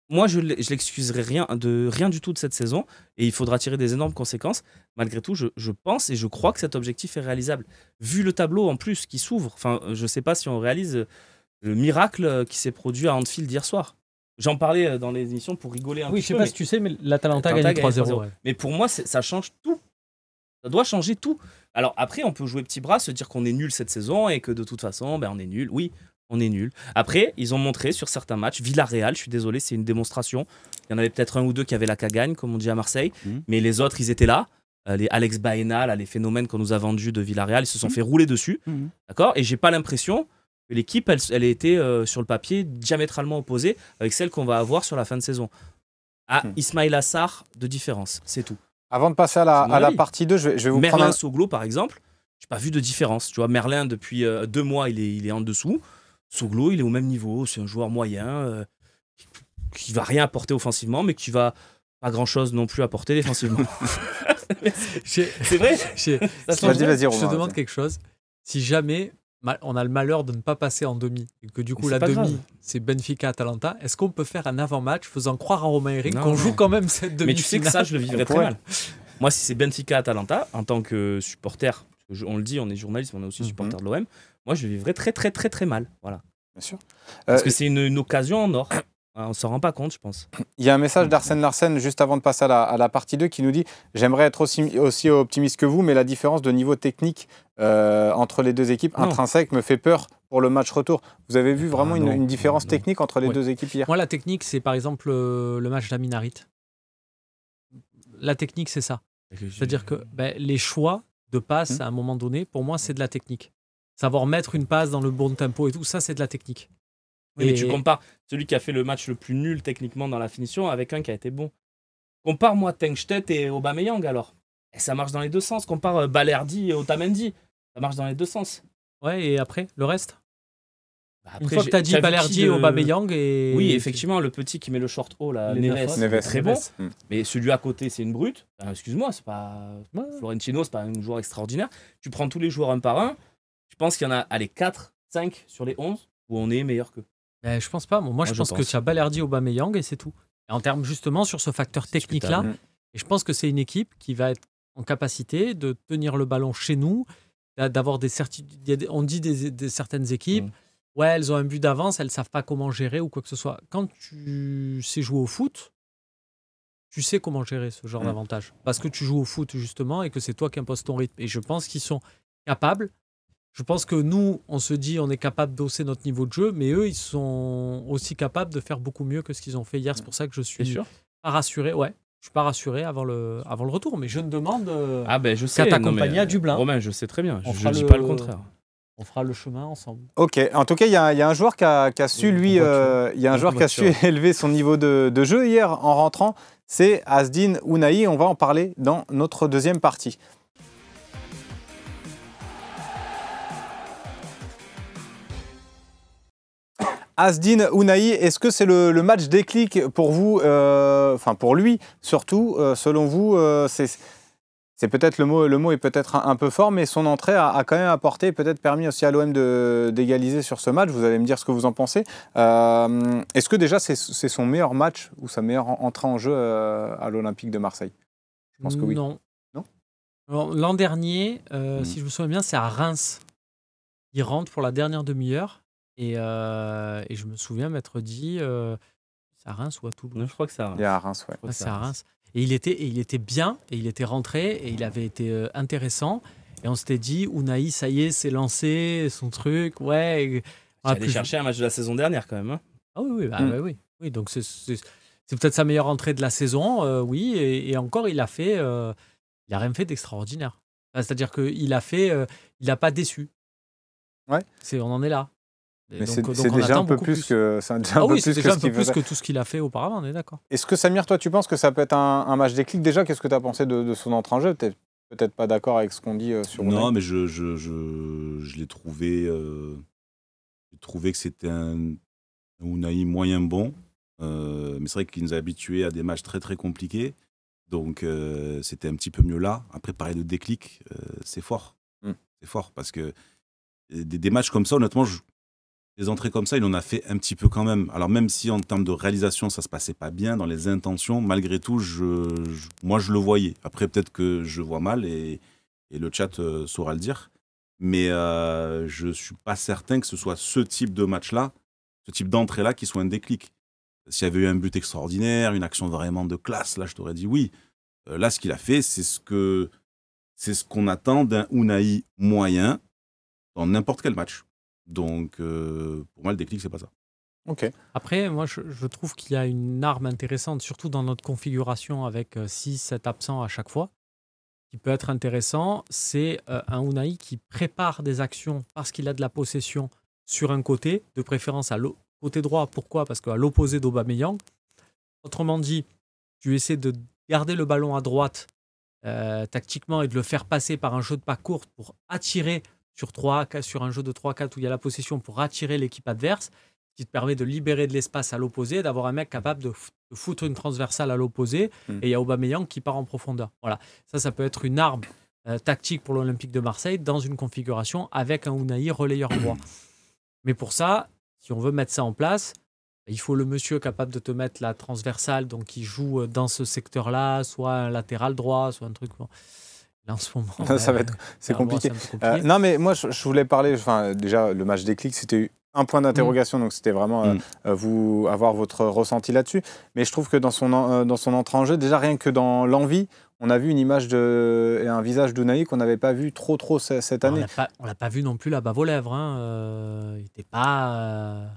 moi, je l'excuserai rien du tout de cette saison et il faudra tirer des énormes conséquences. Malgré tout, je pense et je crois que cet objectif est réalisable. Vu le tableau en plus qui s'ouvre, enfin, je sais pas si on réalise le miracle qui s'est produit à Anfield hier soir. J'en parlais dans les émissions pour rigoler un peu. Oui, je sais pas si tu sais, mais l'Atalanta a gagné 3-0. Ouais. Mais pour moi, ça change tout. Ça doit changer tout. Alors après, on peut jouer petit bras, se dire qu'on est nul cette saison et que de toute façon, on est nul. Oui, on est nul. Après, ils ont montré sur certains matchs, Villarreal, je suis désolé, c'est une démonstration. Il y en avait peut-être un ou deux qui avaient la cagagne, comme on dit à Marseille, mais les autres, ils étaient là. Les Alex Baena, là, les phénomènes qu'on nous a vendus de Villarreal, ils se sont fait rouler dessus. D'accord. Et j'ai pas l'impression que l'équipe, elle ait été sur le papier diamétralement opposée avec celle qu'on va avoir sur la fin de saison. À Ismaïla Sarr de différence, c'est tout. Avant de passer à la partie 2, je vais vous Merlin prendre... Soglo, par exemple, j'ai pas vu de différence. Tu vois, Merlin, depuis 2 mois, il est en dessous. Soglo, il est au même niveau. C'est un joueur moyen qui va rien apporter offensivement, mais qui va pas grand-chose non plus apporter défensivement. C'est vrai. Vas-y, Romain, je te demande quelque chose. Si jamais on a le malheur de ne pas passer en demi, et que du coup la demi, c'est Benfica-Atalanta, est-ce qu'on peut faire un avant-match faisant croire à Romain Eric qu'on joue quand même cette demi-finale? Mais tu sais que ça, je le vivrais très mal. Moi, si c'est Benfica-Atalanta, en tant que supporter, on le dit, on est journaliste, on est aussi supporter de l'OM, moi, je le vivrais très, très, très, très mal. Voilà. Bien sûr. Parce que c'est une occasion en or. On ne s'en rend pas compte, je pense. Il y a un message d'Arsène Larsen juste avant de passer à la partie 2 qui nous dit « J'aimerais être aussi optimiste que vous, mais la différence de niveau technique entre les deux équipes intrinsèque me fait peur pour le match retour. » Vous avez vu vraiment une différence technique entre les deux équipes hier? Moi, la technique, c'est par exemple le match d'Amin Harit. La technique, c'est ça. C'est-à-dire que les choix de passe à un moment donné, pour moi, c'est de la technique. Savoir mettre une passe dans le bon tempo et tout, ça, c'est de la technique. Oui, mais tu compares celui qui a fait le match le plus nul techniquement dans la finition avec un qui a été bon. Compare-moi Tengsted et Aubameyang alors. Et ça marche dans les deux sens. Compare Balerdi et Otamendi. Ça marche dans les deux sens. Ouais, et après, le reste après, une fois que tu as dit Balerdi et Aubameyang et... Oui, effectivement, le petit qui met le short haut, là, Neves, très bon. Mais celui à côté, c'est une brute. Excuse-moi, c'est pas... Florentino, c'est pas un joueur extraordinaire. Tu prends tous les joueurs un par un. Je pense qu'il y en a 4, 5 sur les 11 où on est meilleur qu'eux. Je pense pas. Moi, je pense que tu as Balerdi, Aubameyang et c'est tout. Et en termes justement sur ce facteur technique-là, et je pense que c'est une équipe qui va être en capacité de tenir le ballon chez nous, d'avoir des certitudes. On dit des certaines équipes, elles ont un but d'avance, elles ne savent pas comment gérer ou quoi que ce soit. Quand tu sais jouer au foot, tu sais comment gérer ce genre d'avantage. Parce que tu joues au foot justement et que c'est toi qui imposes ton rythme. Et je pense qu'ils sont capables. Je pense que nous, on se dit on est capable d'hausser notre niveau de jeu, mais eux, ils sont aussi capables de faire beaucoup mieux que ce qu'ils ont fait hier. C'est pour ça que je suis pas rassuré. Ouais, je suis pas rassuré avant le retour, mais je ne demande qu'à t'accompagner à Dublin. Romain, je sais très bien. Je ne dis pas le contraire. On fera le chemin ensemble. Ok. En tout cas, il y a un joueur qui a su élever son niveau de jeu hier en rentrant. C'est Azzedine Ounahi. On va en parler dans notre deuxième partie. Azzedine Ounahi, est-ce que c'est le match déclic pour vous, pour lui surtout, selon vous, c'est peut-être le mot est peut-être un peu fort, mais son entrée a quand même apporté, peut-être permis aussi à l'OM d'égaliser sur ce match. Vous allez me dire ce que vous en pensez. Est-ce que déjà c'est son meilleur match ou sa meilleure entrée en jeu à l'Olympique de Marseille? Je pense que oui. Non. L'an dernier, si je me souviens bien, c'est à Reims. Il rentre pour la dernière demi-heure. Et je me souviens m'être dit, c'est à Reims ou à Toulouse? Non, je crois que c'est à Reims. Il est à Reims, ouais. C'est à Reims. Et il était bien, et il était rentré, et il avait été intéressant. Et on s'était dit, Ounahi, ça y est, c'est lancé, son truc, ouais. Il allait chercher un match de la saison dernière quand même. Hein. Ah oui. Oui, donc c'est peut-être sa meilleure entrée de la saison, oui. Et encore, il a rien fait d'extraordinaire. C'est-à-dire qu'il n'a pas déçu. Ouais. On en est là. Mais c'est déjà un peu plus que tout ce qu'il a fait auparavant, on est d'accord. Est-ce que Samir, toi, tu penses que ça peut être un match déclic? Déjà, qu'est-ce que tu as pensé de son entrée en jeu? Peut-être pas d'accord avec ce qu'on dit sur Ounahi. Non, mais je l'ai trouvé. J'ai trouvé que c'était un Ounahi moyen bon. Mais c'est vrai qu'il nous a habitués à des matchs très très compliqués. Donc c'était un petit peu mieux là. Après, parler de déclic, c'est fort. C'est fort parce que des matchs comme ça, honnêtement, des entrées comme ça, il en a fait un petit peu quand même. Alors même si en termes de réalisation, ça se passait pas bien, dans les intentions, malgré tout, moi je le voyais. Après peut-être que je vois mal et le chat saura le dire. Mais je suis pas certain que ce soit ce type de match-là, ce type d'entrée-là qui soit un déclic. S'il y avait eu un but extraordinaire, une action vraiment de classe, là je t'aurais dit oui. Là ce qu'il a fait, c'est ce qu'on attend d'un Ounahi moyen dans n'importe quel match. Donc, pour moi, le déclic, c'est pas ça. Ok. Après, moi, je trouve qu'il y a une arme intéressante, surtout dans notre configuration avec 6-7 absents à chaque fois, qui peut être intéressant. C'est un Ounahi qui prépare des actions parce qu'il a de la possession sur un côté, de préférence à côté droit. Pourquoi? Parce qu'à l'opposé d'Aubameyang, autrement dit, tu essaies de garder le ballon à droite tactiquement et de le faire passer par un jeu de pas court pour attirer sur un jeu de 3-4 où il y a la possession pour attirer l'équipe adverse, ce qui te permet de libérer de l'espace à l'opposé, d'avoir un mec capable de foutre une transversale à l'opposé, et il y a Aubameyang qui part en profondeur. Voilà, ça peut être une arme tactique pour l'Olympique de Marseille dans une configuration avec un Ounahi relayeur droit. Mais pour ça, si on veut mettre ça en place, il faut le monsieur capable de te mettre la transversale, donc qui joue dans ce secteur-là, soit un latéral droit, soit un truc... Là, en ce moment, c'est compliqué. Non, mais moi, je voulais parler. Déjà, le match déclic, c'était un point d'interrogation, donc c'était vraiment vous avoir votre ressenti là-dessus. Mais je trouve que dans son entrée en jeu, déjà rien que dans l'envie, on a vu une image et un visage d'Unai qu'on n'avait pas vu trop cette année. On l'a pas vu non plus la bave aux lèvres. Hein. Il n'était pas.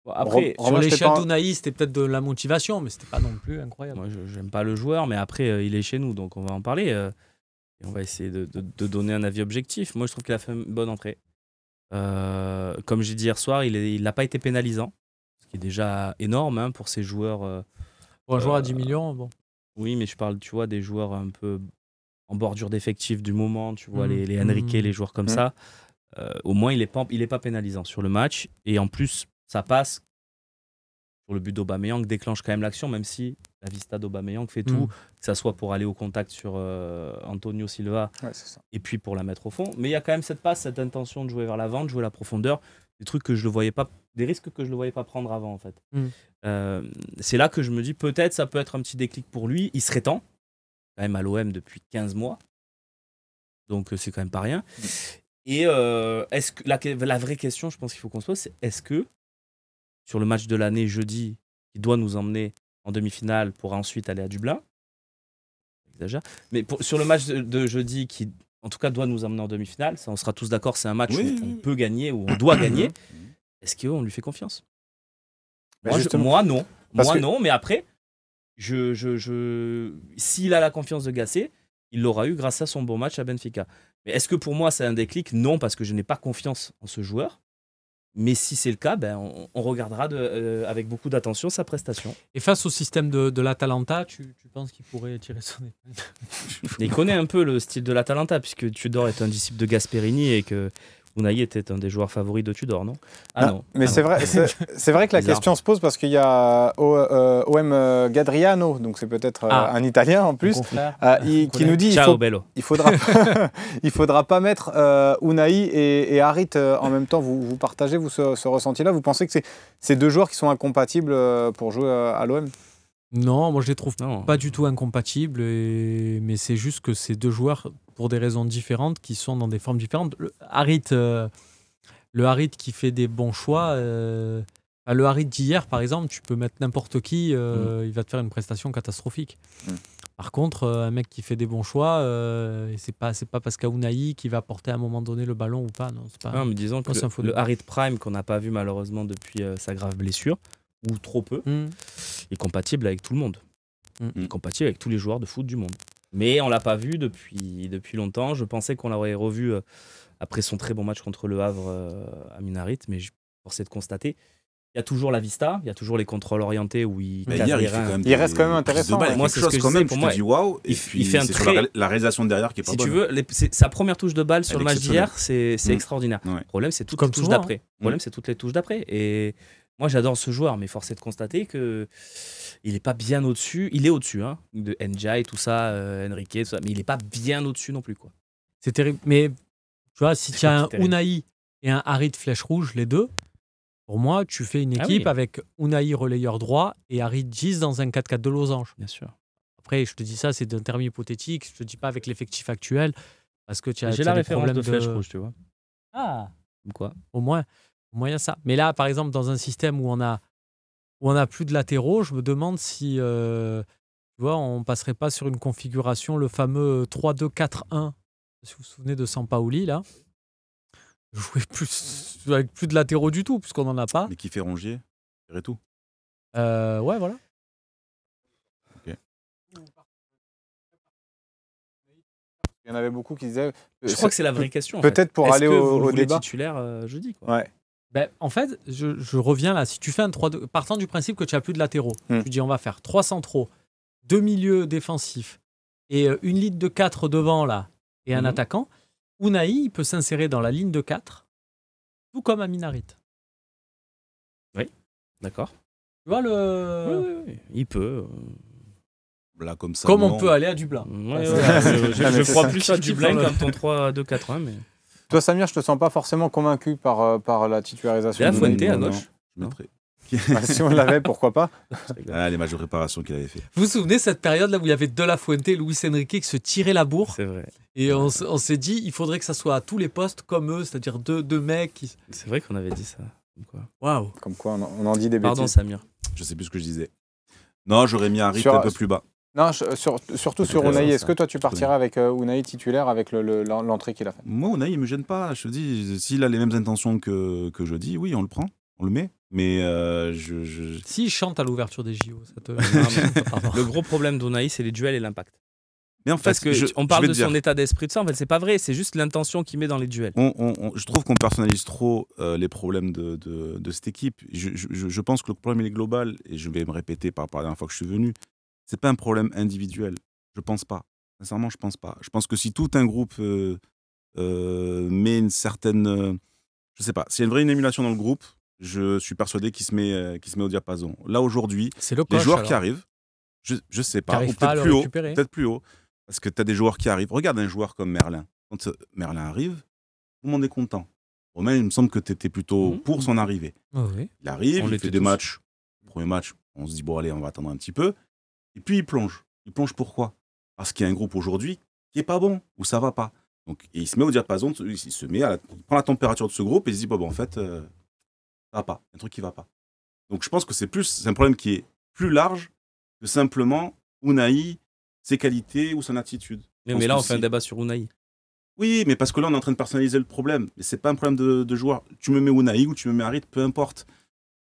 Bon, après, sur l'échelle d'Unai, c'était peut-être de la motivation, mais c'était pas non plus incroyable. Moi, j'aime pas le joueur, mais après, il est chez nous, donc on va en parler. Et on va essayer de donner un avis objectif. Moi, je trouve qu'il a fait une bonne entrée. Comme j'ai dit hier soir, il n'a pas été pénalisant, ce qui est déjà énorme hein, pour ces joueurs. Pour un joueur à 10 millions, bon. Oui, mais je parle, tu vois, des joueurs un peu en bordure d'effectifs du moment, tu vois, les Henrique, les joueurs comme ça. Au moins, il est pas pénalisant sur le match. Et en plus, ça passe sur le but d'Aubameyang, déclenche quand même l'action, même si la vista d'Aubameyang fait tout, que ça soit pour aller au contact sur Antonio Silva et puis pour la mettre au fond. Mais il y a quand même cette passe, cette intention de jouer vers l'avant, de jouer la profondeur, des trucs que je le voyais pas, des risques que je le voyais pas prendre avant en fait. C'est là que je me dis peut-être ça peut être un petit déclic pour lui. Il serait temps, quand même à l'OM depuis 15 mois, donc c'est quand même pas rien. Et est-ce que la vraie question, je pense qu'il faut qu'on se pose, c'est est-ce que sur le match de l'année jeudi, il doit nous emmener en demi-finale pour ensuite aller à Dublin. J'exagère. Mais sur le match de jeudi, qui en tout cas doit nous emmener en demi-finale, ça on sera tous d'accord, c'est un match où on peut gagner, où on doit gagner. Est-ce qu'on lui fait confiance? Moi non. Non, mais après, s'il a la confiance de Gasset, il l'aura eu grâce à son bon match à Benfica. Mais est-ce que pour moi c'est un déclic? Non, parce que je n'ai pas confiance en ce joueur. Mais si c'est le cas, on regardera avec beaucoup d'attention sa prestation. Et face au système de l'Atalanta, tu penses qu'il pourrait tirer son épingle? Il connaît un peu le style de l'Atalanta, puisque Tudor est un disciple de Gasperini et que Unai était un des joueurs favoris de Tudor, non? Non. Mais c'est vrai que la question se pose parce qu'il y a OM Gadriano, donc c'est peut-être un Italien en plus, qui nous dit il faudra pas mettre Unai et Harit en même temps. Vous partagez ce ressenti-là? Vous pensez que c'est deux joueurs qui sont incompatibles pour jouer à l'OM? Non, moi je les trouve pas du tout incompatibles, mais c'est juste que c'est deux joueurs pour des raisons différentes qui sont dans des formes différentes. Le Harit qui fait des bons choix, le Harit d'hier par exemple, tu peux mettre n'importe qui, il va te faire une prestation catastrophique. Par contre, un mec qui fait des bons choix, c'est pas parce qu'il y a Unai qui va porter à un moment donné le ballon ou pas. Non, mais disons que le Harit Prime qu'on n'a pas vu malheureusement depuis sa grave blessure, ou trop peu, est compatible avec tout le monde. Il est compatible avec tous les joueurs de foot du monde. Mais on ne l'a pas vu depuis longtemps. Je pensais qu'on l'aurait revu après son très bon match contre le Havre à Minarit, mais force est de constater, il y a toujours la vista, il y a toujours les contrôles orientés où il reste quand même intéressant. Moi, c'est chose quand même, pour moi, tu te dis waouh, et puis il fait la réalisation derrière qui est pas bonne. Si tu veux, sa première touche de balle sur le match d'hier, c'est extraordinaire. Le problème, c'est toutes les touches d'après. Le problème, c'est toutes les touches d'après. Et moi, j'adore ce joueur, mais force est de constater qu'il n'est pas bien au-dessus. Il est au-dessus de Ndiaye, tout ça, Henrique, tout ça, mais il n'est pas bien au-dessus non plus. C'est terrible. Mais tu vois, si tu as un Unai et un Harit flèche rouge, les deux, pour moi, tu fais une équipe avec Unai relayeur droit et Harit 10 dans un 4-4 de losange. Bien sûr. Après, je te dis ça, c'est d'un terme hypothétique. Je ne te dis pas avec l'effectif actuel, parce que tu as J'ai la référence de flèche rouge, tu vois. Ah, quoi? Au moins, il y a ça. Mais là, par exemple, dans un système où on a plus de latéraux, je me demande si tu vois, on passerait pas sur une configuration, le fameux 3-2-4-1. Si vous vous souvenez de Sampaoli, là. Jouer avec plus de latéraux du tout, puisqu'on n'en a pas. Mais qui fait Rongier et tout. Ouais, voilà. Ok. Il y en avait beaucoup qui disaient. Je crois que c'est la vraie question. Peut-être pour aller au débat. Titulaire jeudi, quoi. Ouais. En fait, je reviens là. Si tu fais un 3-2, partant du principe que tu n'as plus de latéraux, tu dis on va faire 3 centraux, 2 milieux défensifs et une ligne de 4 devant là et un attaquant, Unai il peut s'insérer dans la ligne de 4, tout comme Amin Harit. Oui, d'accord. Tu vois le. Oui. Il peut. Là, comme ça. Comme on peut aller à Dublin. Je crois plus à Dublin qu'à ton 3-2-4-1, mais. Toi, Samir, je te sens pas forcément convaincu par la titularisation. La Fuente à gauche. Je mettrais. Si on l'avait, pourquoi pas? Les matchs de préparation qu'il avait fait. Vous vous souvenez de cette période là où il y avait De La Fuente et Luis Enrique qui se tiraient la bourre? C'est vrai. Et on s'est dit, il faudrait que ça soit à tous les postes comme eux, c'est-à-dire deux mecs. C'est vrai qu'on avait dit ça. Waouh. Comme quoi, on en dit des Pardon, bêtises. Samir. Je sais plus ce que je disais. Non, j'aurais mis Harit Sur- un peu plus bas. Non, surtout sur Intéressant, Unai. ça. Est-ce que toi, tu partirais avec Unai titulaire avec l'entrée qu'il a faite? Moi, Unai, il me gêne pas. Je te dis, s'il a les mêmes intentions que je dis, oui, on le prend, on le met. Mais S'il chante à l'ouverture des JO, ça te. Pardon. Le gros problème d'Unai, c'est les duels et l'impact. Mais en fait, Parce que on je parle vais de te dire, son état d'esprit, de ça. En fait, c'est pas vrai. C'est juste l'intention qu'il met dans les duels. je trouve qu'on personnalise trop les problèmes de cette équipe. Je pense que le problème il est global, et je vais me répéter par rapport à la dernière fois que je suis venu. C'est pas un problème individuel. Je pense pas. Sincèrement, je pense pas. Je pense que si tout un groupe met une certaine, je sais pas, s'il y a une vraie émulation dans le groupe, je suis persuadé qu'il se met au diapason. Là aujourd'hui, C'est le les coach, joueurs alors. qui arrivent, je sais Qui pas, ou arrivent pas à peut-être le plus haut, récupérer. peut-être plus haut, parce que tu as des joueurs qui arrivent. Regarde un joueur comme Merlin. Quand Merlin arrive, tout le monde est content. Romain, il me semble que tu étais plutôt pour son arrivée. Oh, oui. Il arrive, On il l'était fait des tous. matchs. Premier match, on se dit, bon, allez, on va attendre un petit peu. Et puis, il plonge. Il plonge pourquoi? Parce qu'il y a un groupe aujourd'hui qui est pas bon, où ça va pas. Donc, et il se met au diapason, il prend la température de ce groupe et il se dit, bon, en fait, ça va pas. Il y a un truc qui va pas. Donc, je pense que c'est un problème qui est plus large que simplement Unai, ses qualités ou son attitude. Je pense Mais là, que on fait un débat sur Unai. Oui, mais parce que là, on est en train de personnaliser le problème. Mais c'est pas un problème de joueur. Tu me mets Unai ou tu me mets Harit, peu importe.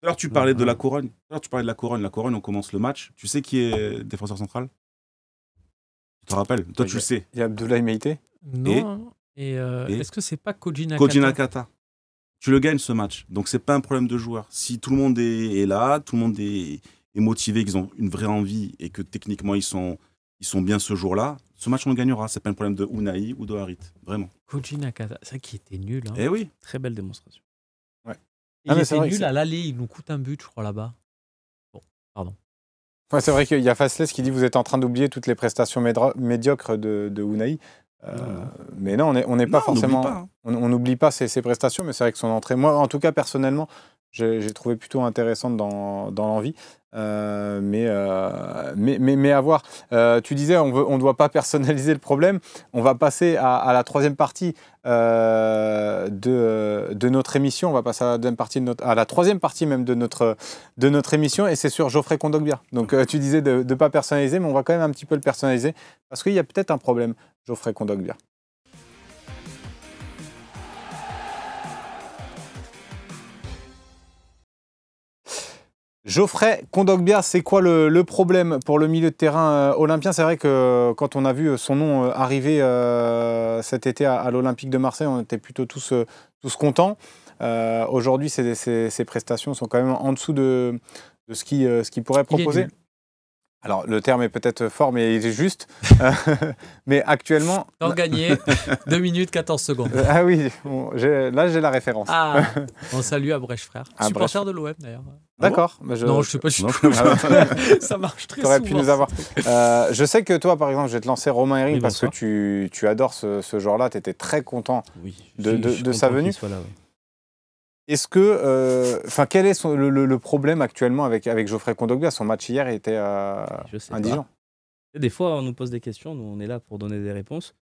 Alors, tu parlais de la couronne. La couronne, on commence le match. Tu sais qui est défenseur central? Tu te rappelles? Toi, tu le sais. Il y a Abdoulaye Meïté. Non. Et, Et est-ce que c'est pas Koji Nakata? Koji Nakata. Tu le gagnes ce match. Donc, c'est pas un problème de joueur. Si tout le monde est là, tout le monde est motivé, qu'ils ont une vraie envie et que techniquement, ils sont bien ce jour-là, ce match, on le gagnera. C'est pas un problème de Unai ou de Harit. Vraiment. Koji Nakata, c'est ça qui était nul. Hein. Eh oui. Très belle démonstration. Il mais c'est était vrai que nul c'est- à l'aller, il nous coûte un but, je crois, là-bas. Ouais, c'est vrai qu'il y a Faceless qui dit vous êtes en train d'oublier toutes les prestations médiocres de Unai. Mais non, on n'est pas Non, on forcément. n'oublie pas, hein. On n'oublie pas ses prestations, mais c'est vrai que son entrée, moi, en tout cas, personnellement, j'ai trouvé plutôt intéressante dans l'envie. Mais à voir. Tu disais, on ne doit pas personnaliser le problème. On va passer à la troisième partie de notre émission. On va passer à la troisième partie même de notre émission, et c'est sur Geoffrey Kondogbia. Donc tu disais de ne pas personnaliser, mais on va quand même un petit peu le personnaliser, parce qu'il y a peut-être un problème, Geoffrey Kondogbia. Geoffrey Kondogbia, c'est quoi le problème pour le milieu de terrain olympien? C'est vrai que quand on a vu son nom arriver cet été à l'Olympique de Marseille, on était plutôt tous contents. Aujourd'hui, ses prestations sont quand même en dessous de ce qu'il pourrait proposer. nul. Alors, le terme est peut-être fort, mais il est juste. Mais actuellement... Temps gagné, 2 minutes 14 secondes. Ah oui, bon, là j'ai la référence. Ah, on salue à Brèche Frère. À Supporter de l'OM d'ailleurs. D'accord. Non, je sais pas. Non, Ça marche très T'aurais souvent. pu nous avoir. Je sais que toi, par exemple, je vais te lancer Romain Herring Oui, parce que bonsoir. tu adores ce genre-là. Tu étais très content. Oui. De Je suis sa content venue. qu'il soit là, ouais. Est-ce que, quel est le problème actuellement avec Geoffrey Kondogbia? Son match hier était Je sais indigent. pas. Des fois, on nous pose des questions, nous on est là pour donner des réponses.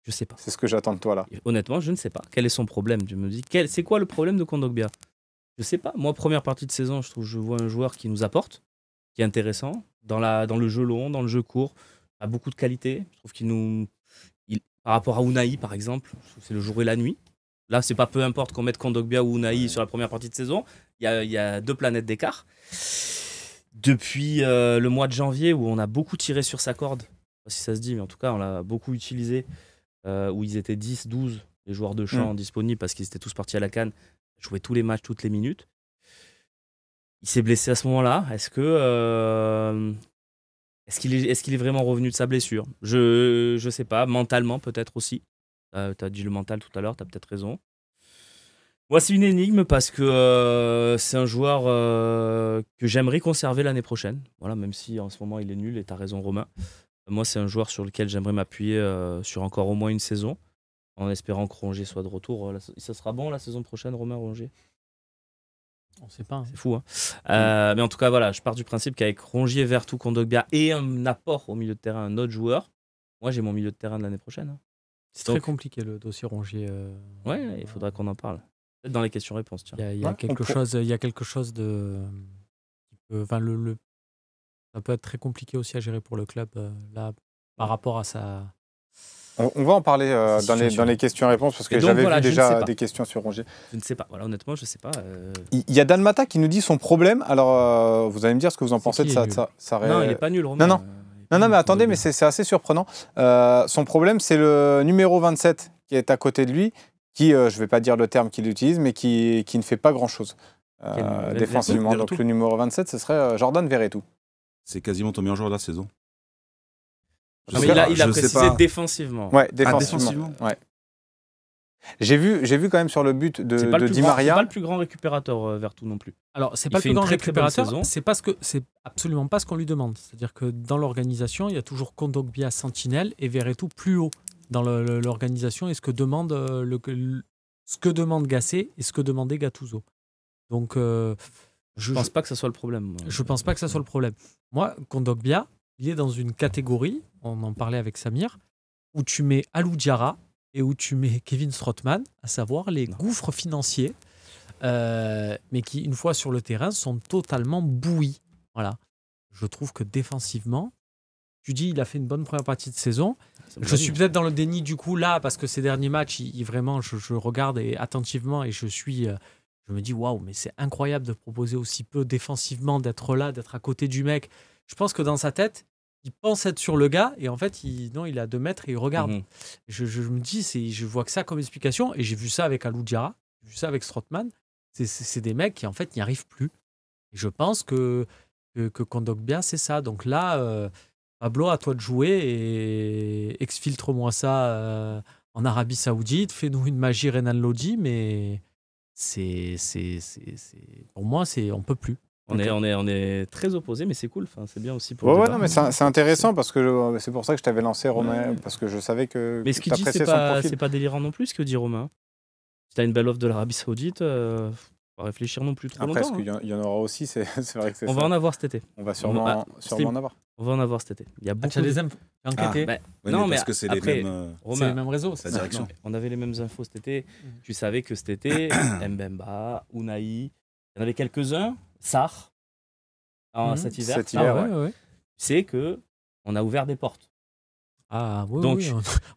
Je sais pas. C'est ce que j'attends de toi là. Et honnêtement, je ne sais pas. Quel est son problème? Je me dis, c'est quoi le problème de Kondogbia? Je sais pas. Moi, première partie de saison, je vois un joueur qui nous apporte, qui est intéressant, dans le jeu long, dans le jeu court, a beaucoup de qualité. Je trouve par rapport à Unai, par exemple, je trouve que c'est le jour et la nuit. Là, c'est pas peu importe qu'on mette Kondogbia ou Unai sur la première partie de saison. Il y a 2 planètes d'écart. Depuis le mois de janvier, où on a beaucoup tiré sur sa corde, je sais pas si ça se dit, mais en tout cas, on l'a beaucoup utilisé, où ils étaient 10, 12, les joueurs de champ disponibles, parce qu'ils étaient tous partis à la CAN, jouaient tous les matchs, toutes les minutes. Il s'est blessé à ce moment-là. Est-ce qu'il est vraiment revenu de sa blessure? Je sais pas. Mentalement, peut-être aussi. Tu as dit le mental tout à l'heure, tu as peut-être raison. Moi, c'est une énigme parce que c'est un joueur que j'aimerais conserver l'année prochaine. Voilà, même si en ce moment il est nul, et tu as raison, Romain. Moi, c'est un joueur sur lequel j'aimerais m'appuyer sur encore au moins une saison, en espérant que Rongier soit de retour. Ça sera bon la saison prochaine, Romain, Rongier? On sait pas. Hein. C'est fou, hein. Mais en tout cas, voilà, je pars du principe qu'avec Rongier, Vertou, Kondogbia et un apport au milieu de terrain, un autre joueur, moi, j'ai mon milieu de terrain de l'année prochaine. Hein. C'est très compliqué le dossier Rongier. Ouais, il faudra qu'on en parle. Peut-être dans les questions-réponses. Tiens. Il y a quelque chose de. Enfin, ça peut être très compliqué aussi à gérer pour le club là, par rapport à sa. On va en parler dans les questions-réponses parce que j'avais vu déjà des questions sur Rongier. Je ne sais pas. Voilà, honnêtement, je ne sais pas. Il y a Dan Mata qui nous dit son problème. Alors, vous allez me dire ce que vous en pensez de ça. Non, il n'est pas nul, Romain. Non, mais attendez, mais c'est assez surprenant. Son problème, c'est le numéro 27 qui est à côté de lui, qui, je ne vais pas dire le terme qu'il utilise, mais qui ne fait pas grand-chose défensivement. Donc le numéro 27, ce serait Jordan Verretou. C'est quasiment ton meilleur joueur de la saison. Il a précisé défensivement. Ouais, défensivement. Ouais. J'ai vu quand même sur le but de Di Maria. C'est pas le plus grand récupérateur Verretou non plus. Alors, c'est pas le plus grand récupérateur, c'est absolument pas ce qu'on lui demande. C'est-à-dire que dans l'organisation, il y a toujours Kondogbia sentinelle et Verretou plus haut dans l'organisation et ce que demande Gasset et ce que demandait Gattuso. Donc, je pense pas que ça soit le problème. Je pense pas que ça soit le problème. Moi, Kondogbia, il est dans une catégorie, on en parlait avec Samir, où tu mets Alou Diarra et où tu mets Kevin Strootman, à savoir les gouffres financiers, mais qui, une fois sur le terrain, sont totalement bouillis. Voilà. Je trouve que défensivement, tu dis il a fait une bonne première partie de saison. Je suis peut-être dans le déni du coup là, parce que ces derniers matchs, vraiment, je regarde attentivement et je me dis waouh, mais c'est incroyable de proposer aussi peu défensivement, d'être là, d'être à côté du mec. Je pense que dans sa tête, il pense être sur le gars et en fait, il est à 2 mètres et il regarde. Je me dis, je vois que ça comme explication et j'ai vu ça avec Alou Diarra, j'ai vu ça avec Strootman. C'est des mecs qui en fait n'y arrivent plus. Et je pense que Kondogbia, c'est ça. Donc là, Pablo, à toi de jouer et exfiltre-moi ça en Arabie Saoudite. Fais-nous une magie Renan Lodi, mais pour moi, on peut plus. On est très opposés, mais c'est cool. Enfin, c'est bien aussi pour. Ouais, non, mais c'est intéressant parce que c'est pour ça que je t'avais lancé Romain, parce que je savais que. Mais ce qu'il dit, c'est pas délirant non plus ce que dit Romain. Si t'as une belle offre de l'Arabie Saoudite, faut pas réfléchir non plus trop longtemps. Après, il y en aura aussi, c'est vrai que c'est ça. On va en avoir cet été. On va sûrement en avoir. On va en avoir cet été. Il y a beaucoup des infos. Non, mais parce que c'est les mêmes réseaux. La direction. On avait les mêmes infos cet été. Tu savais que cet été, Mbemba, Unai, il y en avait quelques-uns. Sarr, cet hiver. Ouais. Tu sais qu'on a ouvert des portes. Ah oui, donc,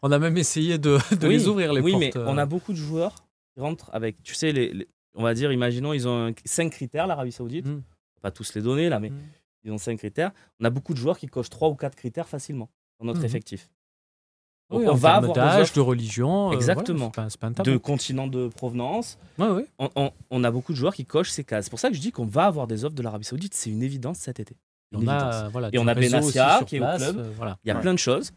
on a même essayé de les ouvrir, les portes. Oui, mais on a beaucoup de joueurs qui rentrent avec, tu sais, on va dire, imaginons, ils ont 5 critères, l'Arabie Saoudite. On va pas tous les donner, là, mais ils ont 5 critères. On a beaucoup de joueurs qui cochent 3 ou 4 critères facilement dans notre effectif. Donc on va avoir d'âge, de religion, exactement, c'est pas un tabou. De continent de provenance. Ouais. On a beaucoup de joueurs qui cochent ces cases. C'est pour ça que je dis qu'on va avoir des offres de l'Arabie Saoudite. C'est une évidence cet été. On a Benassia qui est au club. Il y a plein de choses.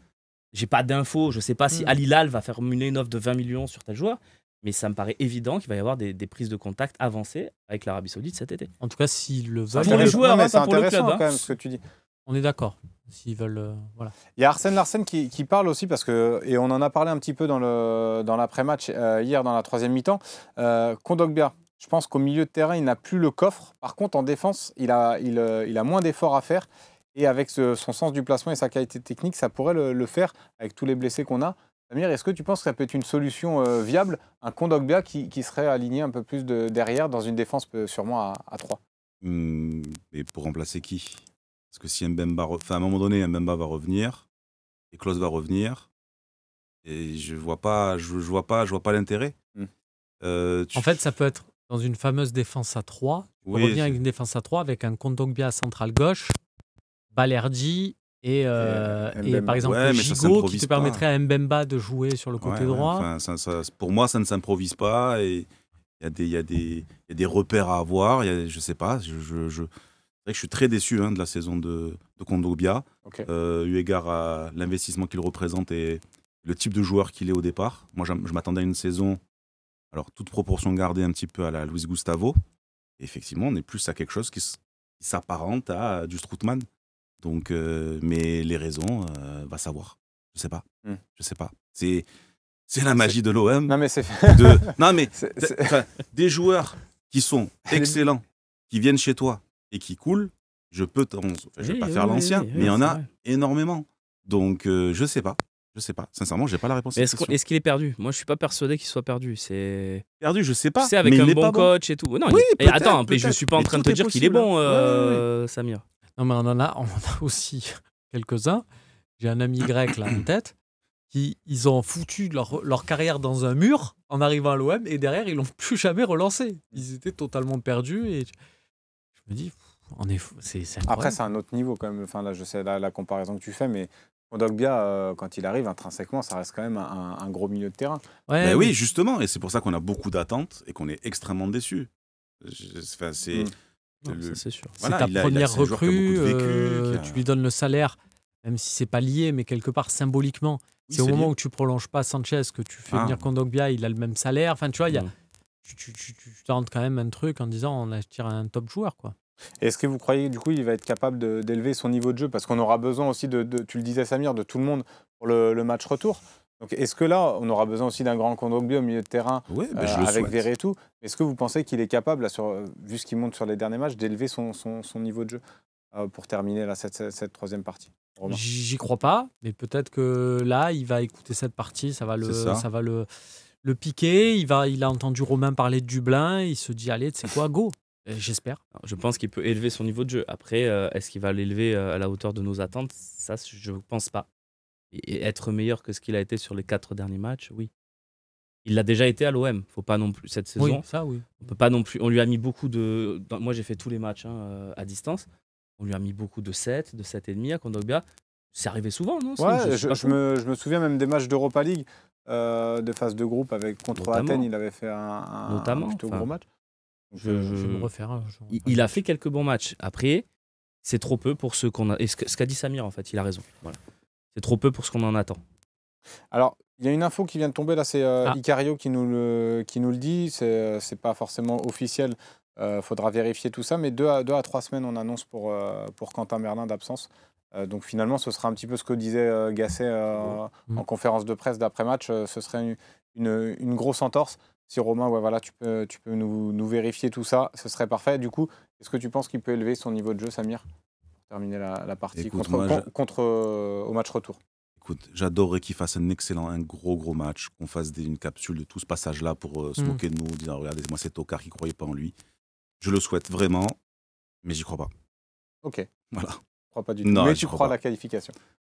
J'ai pas d'infos. Je sais pas si Al Hilal va formuler une offre de 20 millions sur tel joueur. Mais ça me paraît évident qu'il va y avoir des prises de contact avancées avec l'Arabie Saoudite cet été. En tout cas, s'ils le veulent. Pour les joueurs, pas pour le club. Quand même, ce que tu dis. On est d'accord. S'ils veulent, voilà. Il y a Arsène Larsen qui parle aussi parce que, et on en a parlé un petit peu dans l'après-match hier dans la 3e mi-temps. Kondogbia, je pense qu'au milieu de terrain, il n'a plus le coffre. Par contre, en défense, il a moins d'efforts à faire. Et avec son sens du placement et sa qualité technique, ça pourrait le faire avec tous les blessés qu'on a. Samir, est-ce que tu penses que ça peut être une solution viable, un Kondogbia qui serait aligné un peu plus derrière dans une défense sûrement à 3 Et pour remplacer qui? Parce que si Mbemba, à un moment donné, Mbemba va revenir et Klose va revenir, et je vois pas l'intérêt. En fait, ça peut être dans une fameuse défense à 3. Tu peux revenir avec une défense à 3 avec un Kondogbia central gauche, Balerdi et par exemple Gigot qui te permettrait à Mbemba de jouer sur le côté droit. Pour moi, ça ne s'improvise pas et il y a des repères à avoir. Je sais pas. C'est vrai que je suis très déçu de la saison de Kondogbia, eu égard à l'investissement qu'il représente et le type de joueur qu'il est au départ. Moi, je m'attendais à une saison, alors toute proportion gardée un petit peu à la Luis Gustavo. Et effectivement, on est plus à quelque chose qui s'apparente à du Strootman. Donc, mais les raisons, va savoir. Je sais pas. Je sais pas. C'est la magie de l'OM. Non, mais c'est... Des joueurs qui sont excellents, qui viennent chez toi et qui coulent, je vais pas faire l'ancien, mais il y en a énormément. Donc, je sais pas. Je sais pas. Sincèrement, j'ai pas la réponse. Est-ce qu'il est perdu? Moi, je suis pas persuadé qu'il soit perdu. C'est perdu, je sais pas. Tu sais, avec mais un bon coach et tout. Non, oui, et attends, je suis pas en mais train de tout te est dire qu'il est possible, bon, ouais. Samir. Non, mais on en a aussi quelques-uns. J'ai un ami grec là en tête. Ils ont foutu leur carrière dans un mur en arrivant à l'OM et derrière, ils l'ont plus jamais relancé. Ils étaient totalement perdus et je me dis, c'est incroyable. Après, c'est un autre niveau quand même. Enfin, là, je sais la comparaison que tu fais, mais Kondogbia, quand il arrive, intrinsèquement, ça reste quand même un gros milieu de terrain. Ouais, Ben oui, justement, et c'est pour ça qu'on a beaucoup d'attentes et qu'on est extrêmement déçus. Ça, c'est sûr. Voilà, c'est ta première recrue, tu lui donnes le salaire, même si c'est pas lié, mais quelque part symboliquement. Oui, c'est au moment lié. où tu prolonges pas Sanchez que tu fais venir Kondogbia, il a le même salaire. Enfin, tu vois, tu tentes quand même un truc en disant on attire un top joueur, quoi. Est-ce que vous croyez du coup il va être capable d'élever son niveau de jeu? Parce qu'on aura besoin aussi tu le disais Samir, de tout le monde pour le match retour. Donc est-ce que là, on aura besoin aussi d'un grand Kondogbia au milieu de terrain avec Verretou? Est-ce que vous pensez qu'il est capable, là, vu ce qu'il monte sur les derniers matchs, d'élever son niveau de jeu pour terminer là, cette troisième partie? J'y crois pas, mais peut-être que là, il va écouter cette partie, ça va le piquer. Il a entendu Romain parler de Dublin, il se dit allez, tu sais quoi, go. J'espère. Je pense qu'il peut élever son niveau de jeu. Après, est-ce qu'il va l'élever à la hauteur de nos attentes? Ça, je ne pense pas. Et être meilleur que ce qu'il a été sur les 4 derniers matchs, oui. Il l'a déjà été à l'OM. Faut pas non plus cette saison. Oui, ça, oui. On peut pas non plus. On lui a mis beaucoup de. Moi, j'ai fait tous les matchs à distance. On lui a mis beaucoup de 7, de 7,5 à Kondogbia. C'est arrivé souvent, non? Ouais, je me souviens même des matchs d'Europa League de phase de groupe contre Athènes. Il avait fait un plutôt gros match. Je vais me refaire. Il a fait quelques bons matchs. Après, c'est trop peu pour ce qu'on a. Et ce qu'a dit Samir, en fait, il a raison. Voilà. C'est trop peu pour ce qu'on en attend. Alors, il y a une info qui vient de tomber, là, c'est Icario qui nous le dit. C'est pas forcément officiel. Faudra vérifier tout ça. Mais 2 à 3 semaines, on annonce pour Quentin Merlin d'absence. Donc finalement, ce sera un petit peu ce que disait Gasset en conférence de presse d'après-match. Ce serait une grosse entorse. Si Romain, tu peux nous vérifier tout ça, ce serait parfait. Du coup, est-ce que tu penses qu'il peut élever son niveau de jeu, Samir, pour terminer la partie au match retour? Écoute, j'adorerais qu'il fasse un gros match, qu'on fasse une capsule de tout ce passage-là pour se moquer de nous, dire regardez, moi c'est Tokar qui ne croyait pas en lui. Je le souhaite vraiment, mais j'y crois pas. Ok. Voilà. Je crois pas du tout. Non, mais tu crois à la qualification?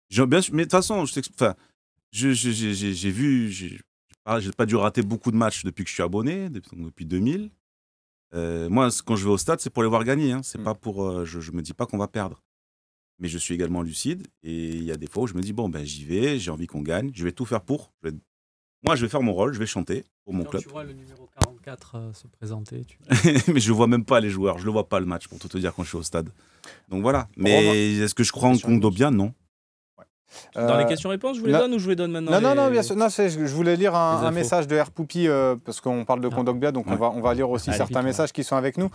Bien sûr, mais de toute façon, j'ai vu, j'ai pas dû rater beaucoup de matchs depuis que je suis abonné, depuis 2000. Moi, quand je vais au stade, c'est pour les voir gagner. Hein. C'est pas pour, je me dis pas qu'on va perdre. Mais je suis également lucide. Et il y a des fois où je me dis, bon, ben, j'y vais, j'ai envie qu'on gagne. Je vais tout faire pour. Moi, je vais faire mon rôle, je vais chanter pour mon club. Tu vois le numéro 44 se présenter. Mais je vois même pas les joueurs. Je le vois pas le match, pour tout te dire, quand je suis au stade. Donc voilà. Mais est-ce que je crois en Kondogbia? Non. Dans les questions-réponses, je vous les donne ou je vous les donne maintenant? Non, bien sûr. Non, je voulais lire un message de Airpoupy parce qu'on parle de Kondogbia, donc on va lire aussi certains messages qui sont avec nous.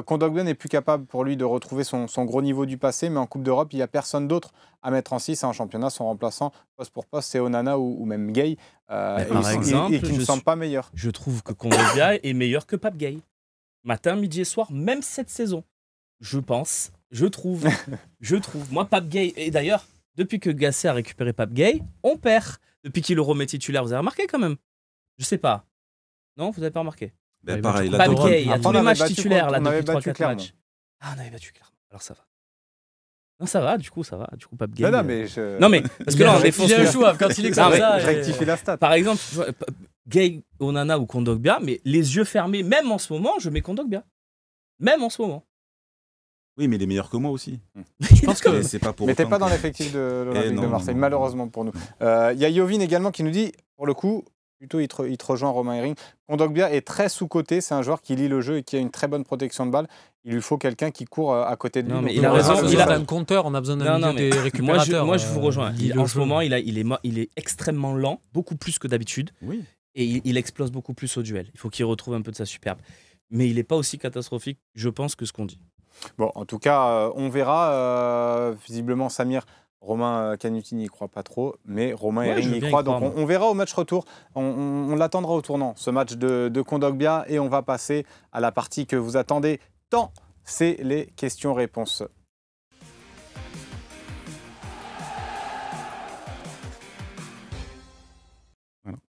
Kondogbia n'est plus capable pour lui de retrouver son gros niveau du passé, mais en Coupe d'Europe, il n'y a personne d'autre à mettre en 6 en championnat. Son remplaçant, poste pour poste, c'est Onana ou même Gay, par exemple, et qui ne semble pas meilleur. Je trouve que Kondogbia est meilleur que Pape Gay. Matin, midi et soir, même cette saison. Je trouve. Moi, Pape Gay, et d'ailleurs, depuis que Gasset a récupéré Pape Gay, on perd. Depuis qu'il le remet titulaire, vous avez remarqué quand même? Je sais pas. Non, vous n'avez pas remarqué? Ben, pareil, Pape Gay, il y a tous les matchs titulaires là, depuis depuis 3-4 matchs. Ah, on avait battu clairement. Alors ça va. Non, ça va, du coup, Pape Gay. Non, mais parce que là, on défonce. Quand il est comme ça. Je rectifie la stat. Par exemple, Gay, Onana ou Kondogbia, mais les yeux fermés, même en ce moment, je mets Kondogbia. Même en ce moment. Oui, mais il est meilleur que moi aussi. Je pense que c'est pas pour. Mais t'es autant pas dans que- l'effectif de l'Olympique de Marseille, non. malheureusement pour nous. Il y a Yovin également qui nous dit, pour le coup, plutôt il te rejoint Romain Herring, Kondogbia est très sous-coté, c'est un joueur qui lit le jeu et qui a une très bonne protection de balle. Il lui faut quelqu'un qui court à côté de lui. Non, mais Donc, il a raison, il a un compteur, on a besoin d'un milieu des récupérateurs. Moi, je vous rejoins. En ce moment, il est extrêmement lent, beaucoup plus que d'habitude. Oui. Et il explose beaucoup plus au duel. Il faut qu'il retrouve un peu de sa superbe. Mais il n'est pas aussi catastrophique, je pense, que ce qu'on dit. Bon, en tout cas, on verra. Visiblement, Samir, Romain Canuti n'y croit pas trop, mais Romain Herring y croit. Donc, on verra au match retour. On l'attendra au tournant, ce match de Kondogbia. Et on va passer à la partie que vous attendez tant. C'est les questions-réponses.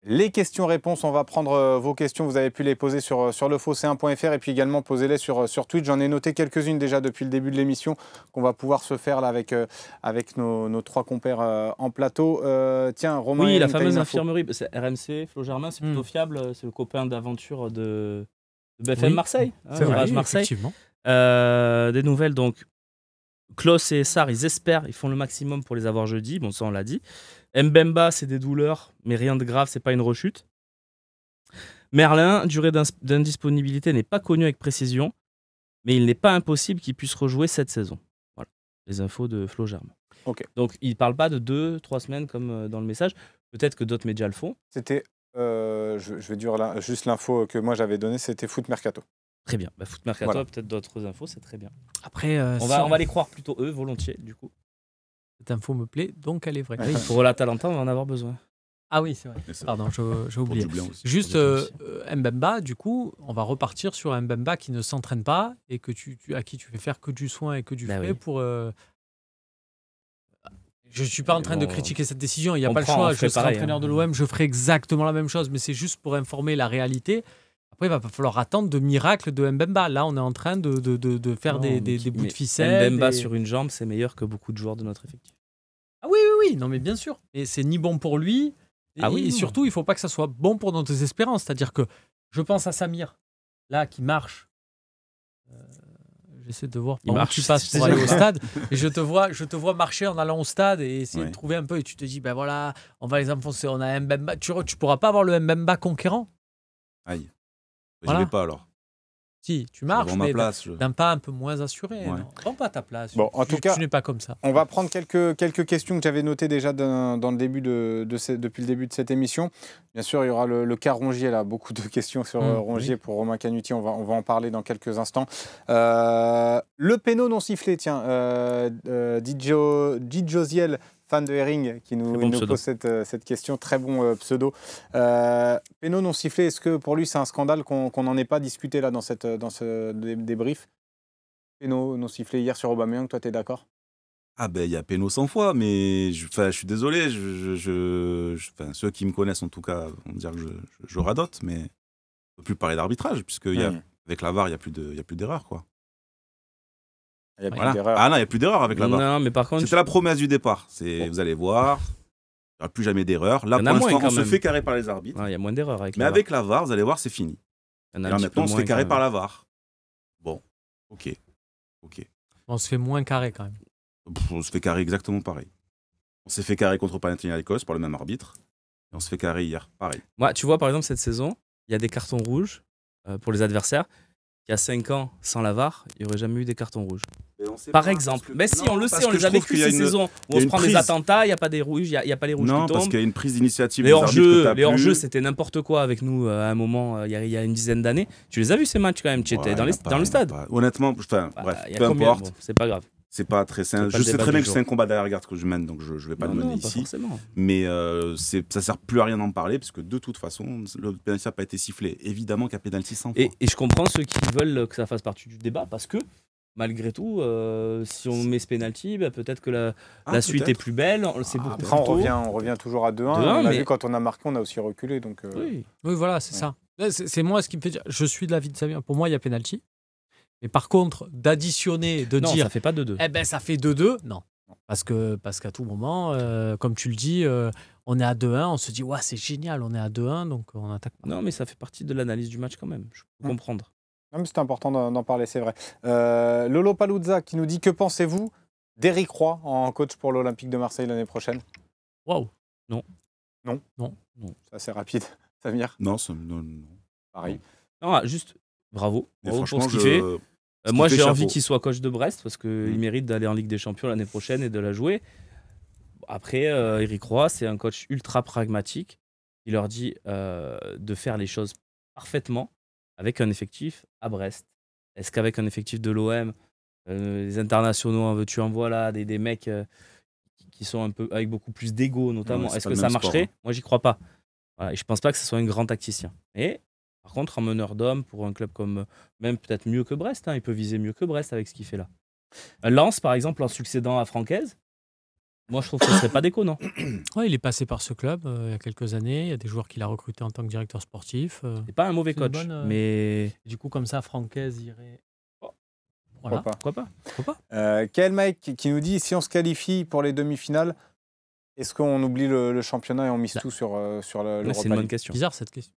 les questions-réponses. On va prendre vos questions. Vous avez pu les poser sur lefosséen.fr et puis également poser-les sur Twitch. J'en ai noté quelques-unes déjà depuis le début de l'émission qu'on va pouvoir se faire là avec nos 3 compères en plateau. Tiens, Romain. Oui, la t'as fameuse une info. infirmerie, c'est RMC, Flo Germain, c'est plutôt fiable. C'est le copain d'aventure de BFM Marseille. C'est vrai, Marseille. effectivement. Des nouvelles, donc Klose et Sarr, ils espèrent, ils font le maximum pour les avoir jeudi. Bon, ça, on l'a dit. Mbemba, c'est des douleurs, mais rien de grave, c'est pas une rechute. Merlin, durée d'indisponibilité n'est pas connue avec précision, mais il n'est pas impossible qu'il puisse rejouer cette saison. Voilà, les infos de Flo Germain. Ok. Donc, il ne parle pas de 2-3 semaines comme dans le message. Peut-être que d'autres médias le font. C'était, je vais dire là, juste l'info que moi j'avais donnée, c'était Foot Mercato. Très bien. Bah, Foot Mercato, Voilà. peut-être d'autres infos, c'est très bien. Après, On va les croire plutôt eux, volontiers, du coup. cette info me plaît, donc elle est vraie. Oui, pour l'Atalanta, on va en avoir besoin. Ah oui, c'est vrai. Et ça, Pardon, j'ai pour oublié. Dublin aussi. Juste Pour Dublin aussi. Mbemba, du coup, on va repartir sur un Mbemba qui ne s'entraîne pas et que à qui tu fais faire que du soin et que du Bah frais oui. pour. Je ne suis pas en train de critiquer cette décision, il n'y a on pas le prend, choix. on Je fait serai pareil, entraîneur hein. de l'OM, je ferai exactement la même chose, mais c'est juste pour informer la réalité. Après, il va pas falloir attendre de miracles de Mbemba. Là, on est en train de faire Non, des mais bouts de ficelle. Mbemba sur une jambe, c'est meilleur que beaucoup de joueurs de notre effectif. Ah oui, oui, oui, non, mais bien sûr. Et c'est ni bon pour lui. Ah oui, et non. surtout, il ne faut pas que ça soit bon pour nos espérances. C'est-à-dire que je pense à Samir, là, qui marche. J'essaie de voir Il par où marche, tu passes c'est pour aller déjà au stade. Et je te vois marcher en allant au stade et essayer Ouais. de trouver un peu. Et tu te dis, ben voilà, on va les enfoncer. On a un Mbemba. Tu pourras pas avoir le Mbemba conquérant. Aïe. Voilà. Je vais pas alors. Si, tu Je marches, prends ma mais place. d'un pas un peu moins assuré. Ouais. Non, prends pas ta place. Bon, en tout cas, tu n'es pas comme ça. On va prendre quelques questions que j'avais notées déjà dans le début depuis le début de cette émission. Bien sûr, il y aura le cas Rongier, là, beaucoup de questions sur Rongier pour Romain Canuti. On va en parler dans quelques instants. Le péno non sifflé, tiens, Josiel, fan de Herring, qui nous pose cette question. Très bon pseudo. Péno non sifflé, est-ce que pour lui c'est un scandale qu'on n'en ait pas discuté là dans ce débrief? Péno non sifflé hier sur Aubameyang, toi, tu es d'accord? Ah ben il y a péno 100 fois, mais je suis désolé, ceux qui me connaissent en tout cas vont me dire que je radote, mais on ne peut plus parler d'arbitrage, puisque avec la VAR, il n'y a plus d'erreur, quoi. Il n'y a plus Voilà. d'erreur. Ah non, il n'y a plus d'erreur avec la VAR. Non, mais par contre, C'était la promesse du départ. Vous allez voir, il n'y aura plus jamais d'erreur. Là, Il y pour en a moins, l'instant, on quand se même. fait carrer par les arbitres. il y a moins d'erreurs avec Mais la avec la VAR, vous allez voir, c'est fini. VAR. Il y en a Et un là, petit peu maintenant, on se moins, fait carrer quand par même. la VAR. Bon, ok. On se fait moins carré quand même. On se fait carrer exactement pareil. On s'est fait carrer contre Panathinaikos par le même arbitre. Et on se fait carrer hier, pareil. Moi, tu vois, par exemple, cette saison, il y a des cartons rouges pour les adversaires. Il y a 5 ans, sans la VAR, il n'y aurait jamais eu des cartons rouges. Par exemple. Mais si, on le sait, on les a vécu ces saisons où on se prend des attentats, il n'y a pas des rouges, il n'y a pas les rouges Non, qui parce tombent. qu'il y a une prise d'initiative Les des arbitres que t'as hors-jeux, plus. c'était n'importe quoi avec nous à un moment, il y a une dizaine d'années. Tu les as vus ces matchs quand même, tu étais Ouais, dans y a pas- le stade. Honnêtement, bref, Il y a peu combien importe. Bon, c'est pas grave. C'est pas très simple. pas Je le sais débat très bien du que jour. c'est un combat derrière-garde que je mène, donc je vais pas le mener pas ici. forcément. Mais ça sert plus à rien d'en parler, parce que de toute façon, le pénalty n'a pas été sifflé. Évidemment qu'il y a pénalty 100 fois. Et je comprends ceux qui veulent que ça fasse partie du débat parce que malgré tout, si on met ce penalty, peut-être que la suite est plus belle. C'est beaucoup plus Après, on tôt. revient toujours à 2-1. 2-1, On a mais- vu quand on a marqué, on a aussi reculé. Donc, Oui. Oui, voilà, c'est ça. Là, c'est moi ce qui me fait dire. Je suis de l'avis de Samir. Pour moi, il y a pénalty. Mais par contre, d'additionner, de Non, dire, ça fait pas 2-2. eh ben, ça fait 2-2, non. Parce qu'à tout moment, comme tu le dis, on est à 2-1, on se dit, ouais, c'est génial, on est à 2-1, donc on attaque pas. Non, mais ça fait partie de l'analyse du match quand même. Je peux comprendre. Non, mais c'est important d'en parler, c'est vrai. Lolo Paluzza qui nous dit, que pensez-vous d'Éric Roy en coach pour l'Olympique de Marseille l'année prochaine? Waouh. C'est assez rapide. Samir, Non, pareil. Non, juste bravo. Mais Bravo franchement, pour ce qu'il fait. ce Moi, qu'il j'ai fait, envie chapeau. qu'il soit coach de Brest parce qu'il mérite d'aller en Ligue des Champions l'année prochaine et de la jouer. Après, Éric Roy, c'est un coach ultra pragmatique. Il leur dit de faire les choses parfaitement avec un effectif à Brest. Est-ce qu'avec un effectif de l'OM, les internationaux, en veux-tu en voilà, des mecs qui sont un peu avec beaucoup plus d'ego notamment, Ouais, c'est est-ce pas que le ça même sport, marcherait? hein. Moi, j'y crois pas. Voilà, et je pense pas que ce soit un grand tacticien. Et par contre, un meneur d'hommes pour un club comme même peut-être mieux que Brest, il peut viser mieux que Brest avec ce qu'il fait là. Lens, par exemple, en succédant à Francaise, Moi, je trouve que ce serait pas déconnant. Ouais, il est passé par ce club il y a quelques années. Il y a des joueurs qu'il a recrutés en tant que directeur sportif. C'est pas un mauvais C'est une coach, bonne, mais Et du coup, comme ça, Francaise irait. Voilà. Pourquoi pas. pourquoi pas? Kael Mike qui nous dit si on se qualifie pour les demi-finales, est-ce qu'on oublie le championnat et on mise Là. tout sur Ouais, l'Europa c'est une bonne League? question. Bizarre cette question.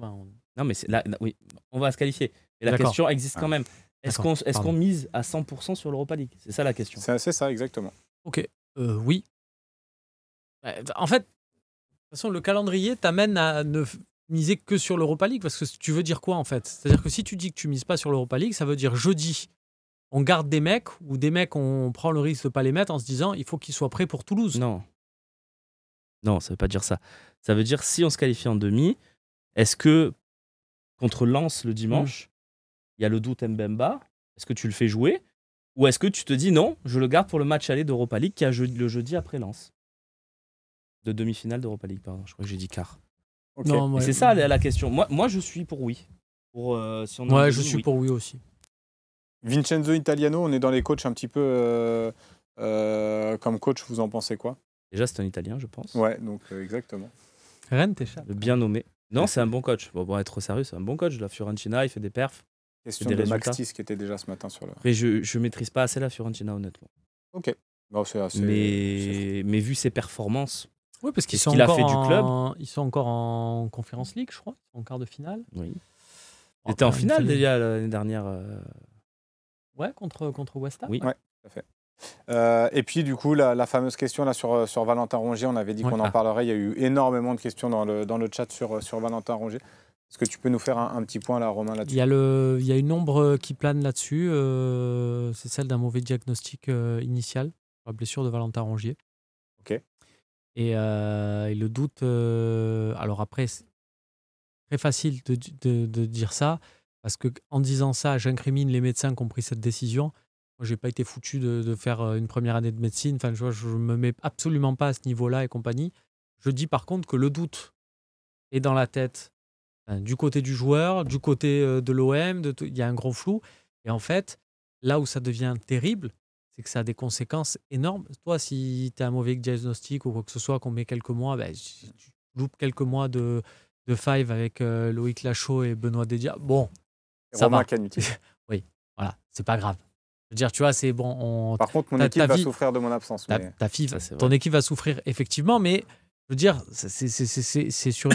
On- Non, mais oui, on va se qualifier. Et la D'accord. question existe quand même. Est-ce D'accord, qu'on pardon. mise à 100% sur l'Europa League? C'est ça la question. C'est ça, exactement. Ok. Oui. En fait, de toute façon, le calendrier t'amène à ne miser que sur l'Europa League parce que tu veux dire quoi en fait? C'est-à-dire que si tu dis que tu mises pas sur l'Europa League, ça veut dire jeudi, on garde des mecs ou des mecs, on prend le risque de pas les mettre en se disant il faut qu'ils soient prêts pour Toulouse. Non. Non, ça veut pas dire ça. Ça veut dire si on se qualifie en demi, est-ce que contre Lens le dimanche, il y a le doute Mbemba, est-ce que tu le fais jouer? Ou est-ce que tu te dis non, je le garde pour le match aller d'Europa League qui a le jeudi après Lens? De demi-finale d'Europa League, pardon. Je crois que j'ai dit quart. Ok. Non, Mais ouais. c'est ça la question. Moi, je suis pour oui. Pour, si on est en Ouais, demi, je suis oui. pour oui aussi. Vincenzo Italiano, on est dans les coachs un petit peu comme coach, vous en pensez quoi? Déjà, c'est un Italien, je pense. Ouais, donc exactement. Rennes, t'es chat. Le bien nommé. Non, c'est un bon coach. Bon, être sérieux, c'est un bon coach. La Fiorentina, il fait des perfs. Question des de résultats. Max Tis qui était déjà ce matin sur le. Après, je maîtrise pas assez la Fiorentina, honnêtement. Ok. Bon, c'est assez. Mais vu ses performances, Oui, parce qu'ils Qu'est-ce sont qu'il a encore fait du club ils sont encore en Conference League, je crois, en quart de finale. oui. Bon, Il était en après, finale il fallait- déjà l'année dernière. Ouais, contre West Ham. Oui. Ouais. Et puis du coup la fameuse question là sur Valentin Rongier, on avait dit Ouais. qu'on en parlerait, il y a eu énormément de questions dans le chat sur Valentin Rongier. Est-ce que tu peux nous faire un petit point là, Romain, Il là-dessus? y a une ombre qui plane là-dessus. C'est celle d'un mauvais diagnostic initial sur la blessure de Valentin Rongier. Ok. Et le doute. Alors après, c'est très facile de dire ça parce que en disant ça, j'incrimine les médecins qui ont pris cette décision. Moi, j'ai pas été foutu de faire une première année de médecine. Enfin, je me mets absolument pas à ce niveau-là et compagnie. Je dis par contre que le doute est dans la tête du côté du joueur, du côté de l'OM. Il y a un gros flou. Et en fait, là où ça devient terrible, c'est que ça a des conséquences énormes. Toi, si tu as un mauvais diagnostic ou quoi que ce soit, qu'on met quelques mois, ben, tu loupes quelques mois de five avec Loïc Lachaud et Benoît Dédia. Bon, ça Romain va. Canuti. Voilà, c'est pas grave. Je veux dire, tu vois, c'est bon. Par contre, mon Ta- équipe ta va vie- souffrir de mon absence. Mais... Ta fille, Ça, c'est ton vrai. équipe va souffrir effectivement, mais je veux dire, c'est sûr.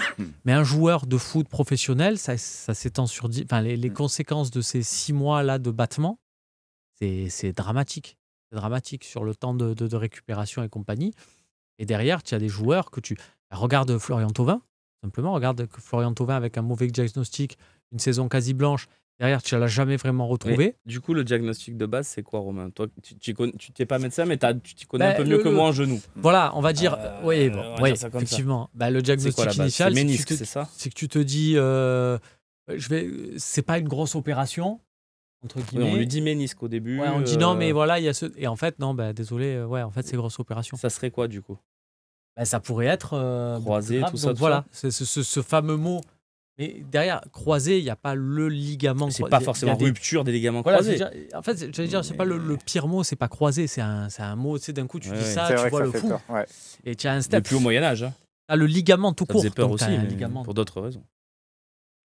Mais un joueur de foot professionnel, ça s'étend sur 10. Enfin, les conséquences de ces 6 mois-là de battement, c'est dramatique. C'est dramatique sur le temps de récupération et compagnie. Et derrière, tu as des joueurs que tu. Regarde Florian Thauvin, simplement. Regarde Florian Thauvin avec un mauvais diagnostic, une saison quasi blanche. Derrière, tu ne l'as jamais vraiment retrouvé. Mais, du coup, le diagnostic de base, c'est quoi, Romain? Toi, tu n'es pas médecin, mais tu t'y connais Ben, un peu mieux que moi en genou. Voilà, on va dire. Oui, on bon, va oui, dire ça comme ça. effectivement. Bah, le C'est quoi diagnostic la base? initial, C'est c'est que ménisque, tu te- c'est ça? c'est que tu te dis, c'est pas une grosse opération entre Oui, guillemets. on lui dit ménisque au début. Ouais, on dit non, mais voilà, il y a ce. Et en fait, non, bah, désolé, ouais, en fait, c'est grosse opération. Ça serait quoi, du coup? Bah, ça pourrait être Croisé, grave. tout ça, Donc tout voilà, c'est ce fameux mot. Mais derrière, croisé, il n'y a pas le ligament. C'est croisé. pas Il y a forcément des- rupture des ligaments Voilà, croisés. en fait, j'allais dire, c'est pas le pire mot, c'est pas croisé, c'est un mot, tu sais, d'un coup, tu Ouais, dis ouais. ça, c'est tu vrai vois que le ça fait fou. peur. Ouais. Et tu as un step. Depuis au Moyen-Âge. Hein. T'as le ligament tout Ça court. faisait peur donc aussi, t'as un mais ligament. pour d'autres raisons.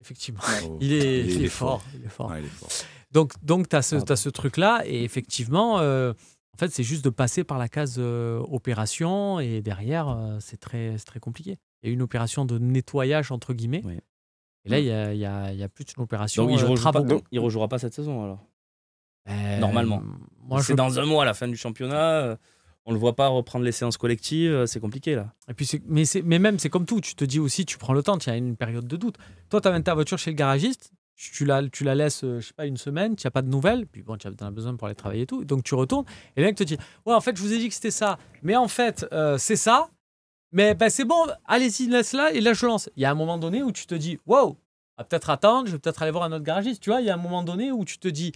Effectivement. Oh, Il est fort. Il est fort. Ouais, il est fort. Donc tu as Pardon. ce truc-là, et effectivement, en fait, c'est juste de passer par la case opération, et derrière, c'est très compliqué. Il y a une opération de nettoyage, entre guillemets. Oui. Et là, il y a plus une opération Donc, il ne travaux. rejouera pas cette saison, alors. Euh, Normalement. Moi, C'est dans un mois, à la fin du championnat. On le voit pas reprendre les séances collectives. C'est compliqué, là. Et puis mais même, c'est comme tout. Tu te dis aussi, tu prends le temps, tu as une période de doute. Toi, tu amènes ta voiture chez le garagiste, tu la laisses, je sais pas, une semaine, tu n'as pas de nouvelles, puis bon, tu en as besoin pour aller travailler et tout. Donc, tu retournes, et le mec te dit, ouais, en fait, je vous ai dit que c'était ça. Mais en fait, c'est ça. Mais ben, c'est bon, allez-y, laisse-la, et là, je lance. Il y a un moment donné où tu te dis, wow, on va peut-être attendre, je vais peut-être aller voir un autre garagiste. Tu vois, il y a un moment donné où tu te dis,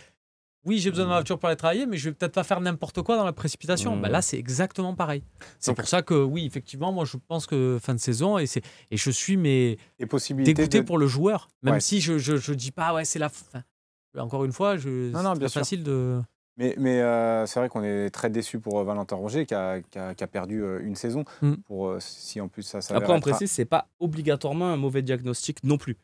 oui, j'ai besoin de ma voiture pour aller travailler, mais je vais peut-être pas faire n'importe quoi dans la précipitation. Ben là, c'est exactement pareil. C'est Donc- pour ça que, oui, effectivement, moi, je pense que fin de saison, et je suis Et possibilité dégoûté de... pour le joueur. Même Ouais. si je dis pas, ouais, c'est la fin. Encore une fois, Non, bien c'est sûr. facile de. Mais c'est vrai qu'on est très déçus pour Valentin Rongier qui a perdu une saison. Si en plus ça Après, on précise, c'est pas obligatoirement un mauvais diagnostic non plus.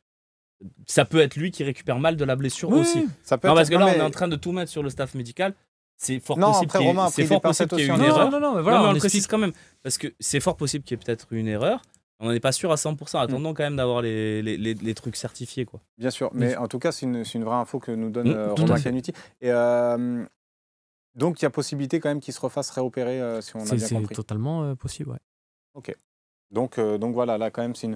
Ça peut être lui qui récupère mal de la blessure aussi. Ça peut non, être... parce que là, on est en train de tout mettre sur le staff médical. C'est fort possible qu'il y ait une erreur. Non, mais voilà, on on le précise explique quand même. Parce que c'est fort possible qu'il y ait peut-être une erreur. On n'est pas sûr à 100%. Attendons quand même d'avoir les trucs certifiés, quoi. Bien sûr, mais en tout cas, c'est une vraie info que nous donne tout Romain à fait. Canuti. Et donc, il y a possibilité quand même qu'il se refasse réopérer, si on a bien compris. C'est totalement possible, ouais. Ok. Donc voilà, là quand même, c'est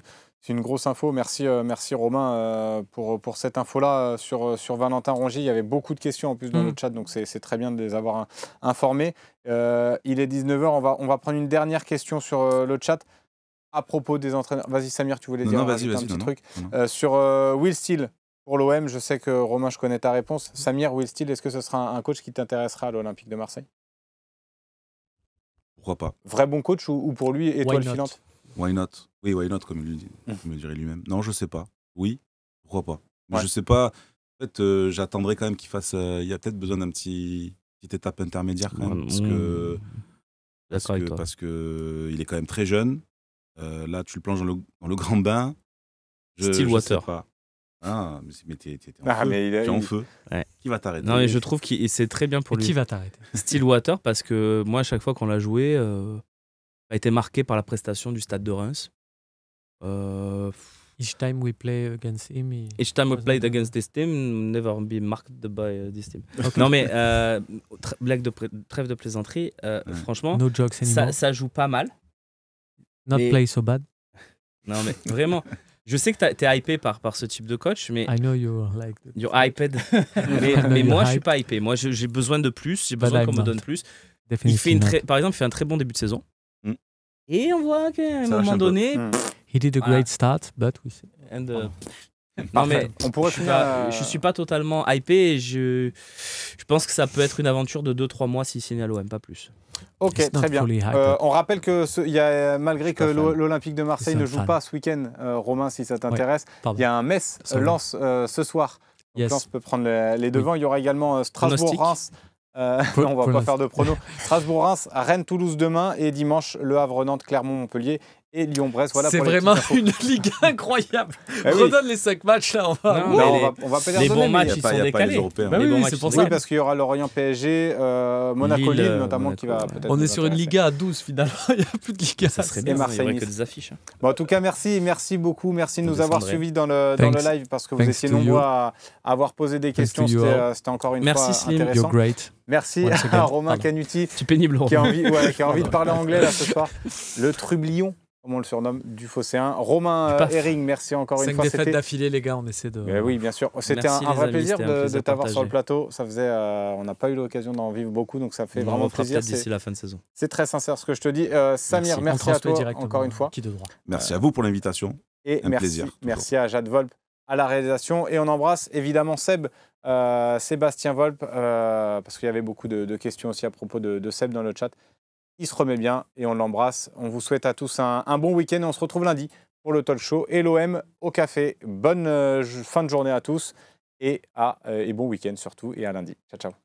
une grosse info. Merci Romain pour cette info-là sur Valentin Rongier. Il y avait beaucoup de questions en plus dans le chat, donc c'est très bien de les avoir informés. Il est 19h, on va prendre une dernière question sur le chat à propos des entraîneurs. Vas-y Samir, tu voulais dire un petit truc. Sur Will Steele pour l'OM, je sais que Romain, je connais ta réponse. Samir, Will Steele, est-ce que ce sera un coach qui t'intéressera à l'Olympique de Marseille? Pourquoi pas? Vrai bon coach ou pour lui, étoile filante? Why not? Oui, why not, comme il me dirait lui-même. Non, je sais pas. Oui, pourquoi pas? Mais je sais pas. En fait, j'attendrai quand même qu'il fasse. Il y a peut-être besoin d'un petite étape intermédiaire quand même. Parce que il est quand même très jeune. Là, tu le plonges dans le grand bain. Stillwater. Sais pas. Ah, mais t'es en feu. Ouais. Qui va t'arrêter? Non, mais je trouve que c'est très bien pour lui. Qui va t'arrêter? Stillwater, parce que moi, à chaque fois qu'on l'a joué, a été marqué par la prestation du Stade de Reims. Each time we play against him. Each time we played against this team, never be marked by this team. Okay. Non, mais trêve de plaisanterie, franchement, no jokes anymore. Ça joue pas mal. Not play so bad. Non, mais vraiment. Je sais que t'es hypé par ce type de coach, mais... I know you're like... You're hyped. mais moi, je suis pas hypé. Moi, j'ai besoin de plus. J'ai besoin qu'on me donne plus. Par exemple, il fait un très bon début de saison. Et on voit qu'à un moment donné... He did a great start, but we... Non, mais je suis pas totalement hypé. Et je pense que ça peut être une aventure de 2-3 mois s'il signe à l'OM, pas plus. Ok, très bien. On rappelle que malgré que l'Olympique de Marseille ne joue pas ce week-end, Romain, si ça t'intéresse, il y a un Metz-Lens ce soir. Donc Lens peut prendre les devants. Il y aura également Strasbourg-Reims. On va pas faire de pronos. Strasbourg-Reims, Rennes-Toulouse demain et dimanche Le Havre-Nantes, Clermont-Montpellier et Lyon-Brest. Voilà, c'est vraiment une ligue incroyable. Redonne les 5 matchs là. On va pas les bons matchs, ils sont décalés. C'est pour ça. Parce qu'il y aura Lorient-PSG, Monaco-Lille notamment qui va peut-être. On est sur une Liga à 12 finalement. Il n'y a plus de Liga. Ça serait bien. Il n'y aurait que des affiches. En tout cas, merci beaucoup. Merci de nous avoir suivis dans le live parce que vous étiez nombreux à avoir posé des questions. C'était encore une fois intéressant. Merci à Romain Canuti qui a envie de parler anglais là ce soir. Le trublion, comme on le surnomme, du Phocéen. Romain Herring, merci encore une fois. 5 défaites d'affilée, les gars, on essaie de... Oui, bien sûr. C'était un vrai plaisir de t'avoir sur le plateau. Ça faisait, on n'a pas eu l'occasion d'en vivre beaucoup, donc ça fait vraiment plaisir. D'ici la fin de saison. C'est très sincère ce que je te dis. Samir, merci à toi encore une fois. Merci à vous pour l'invitation. Et merci à Jade Volpe à la réalisation. Et on embrasse évidemment Sébastien Volpe, parce qu'il y avait beaucoup de questions aussi à propos de Seb dans le chat. Il se remet bien et on l'embrasse. On vous souhaite à tous un bon week-end et on se retrouve lundi pour le talk show et l'OM au café. Bonne fin de journée à tous et bon week-end surtout et à lundi. Ciao, ciao.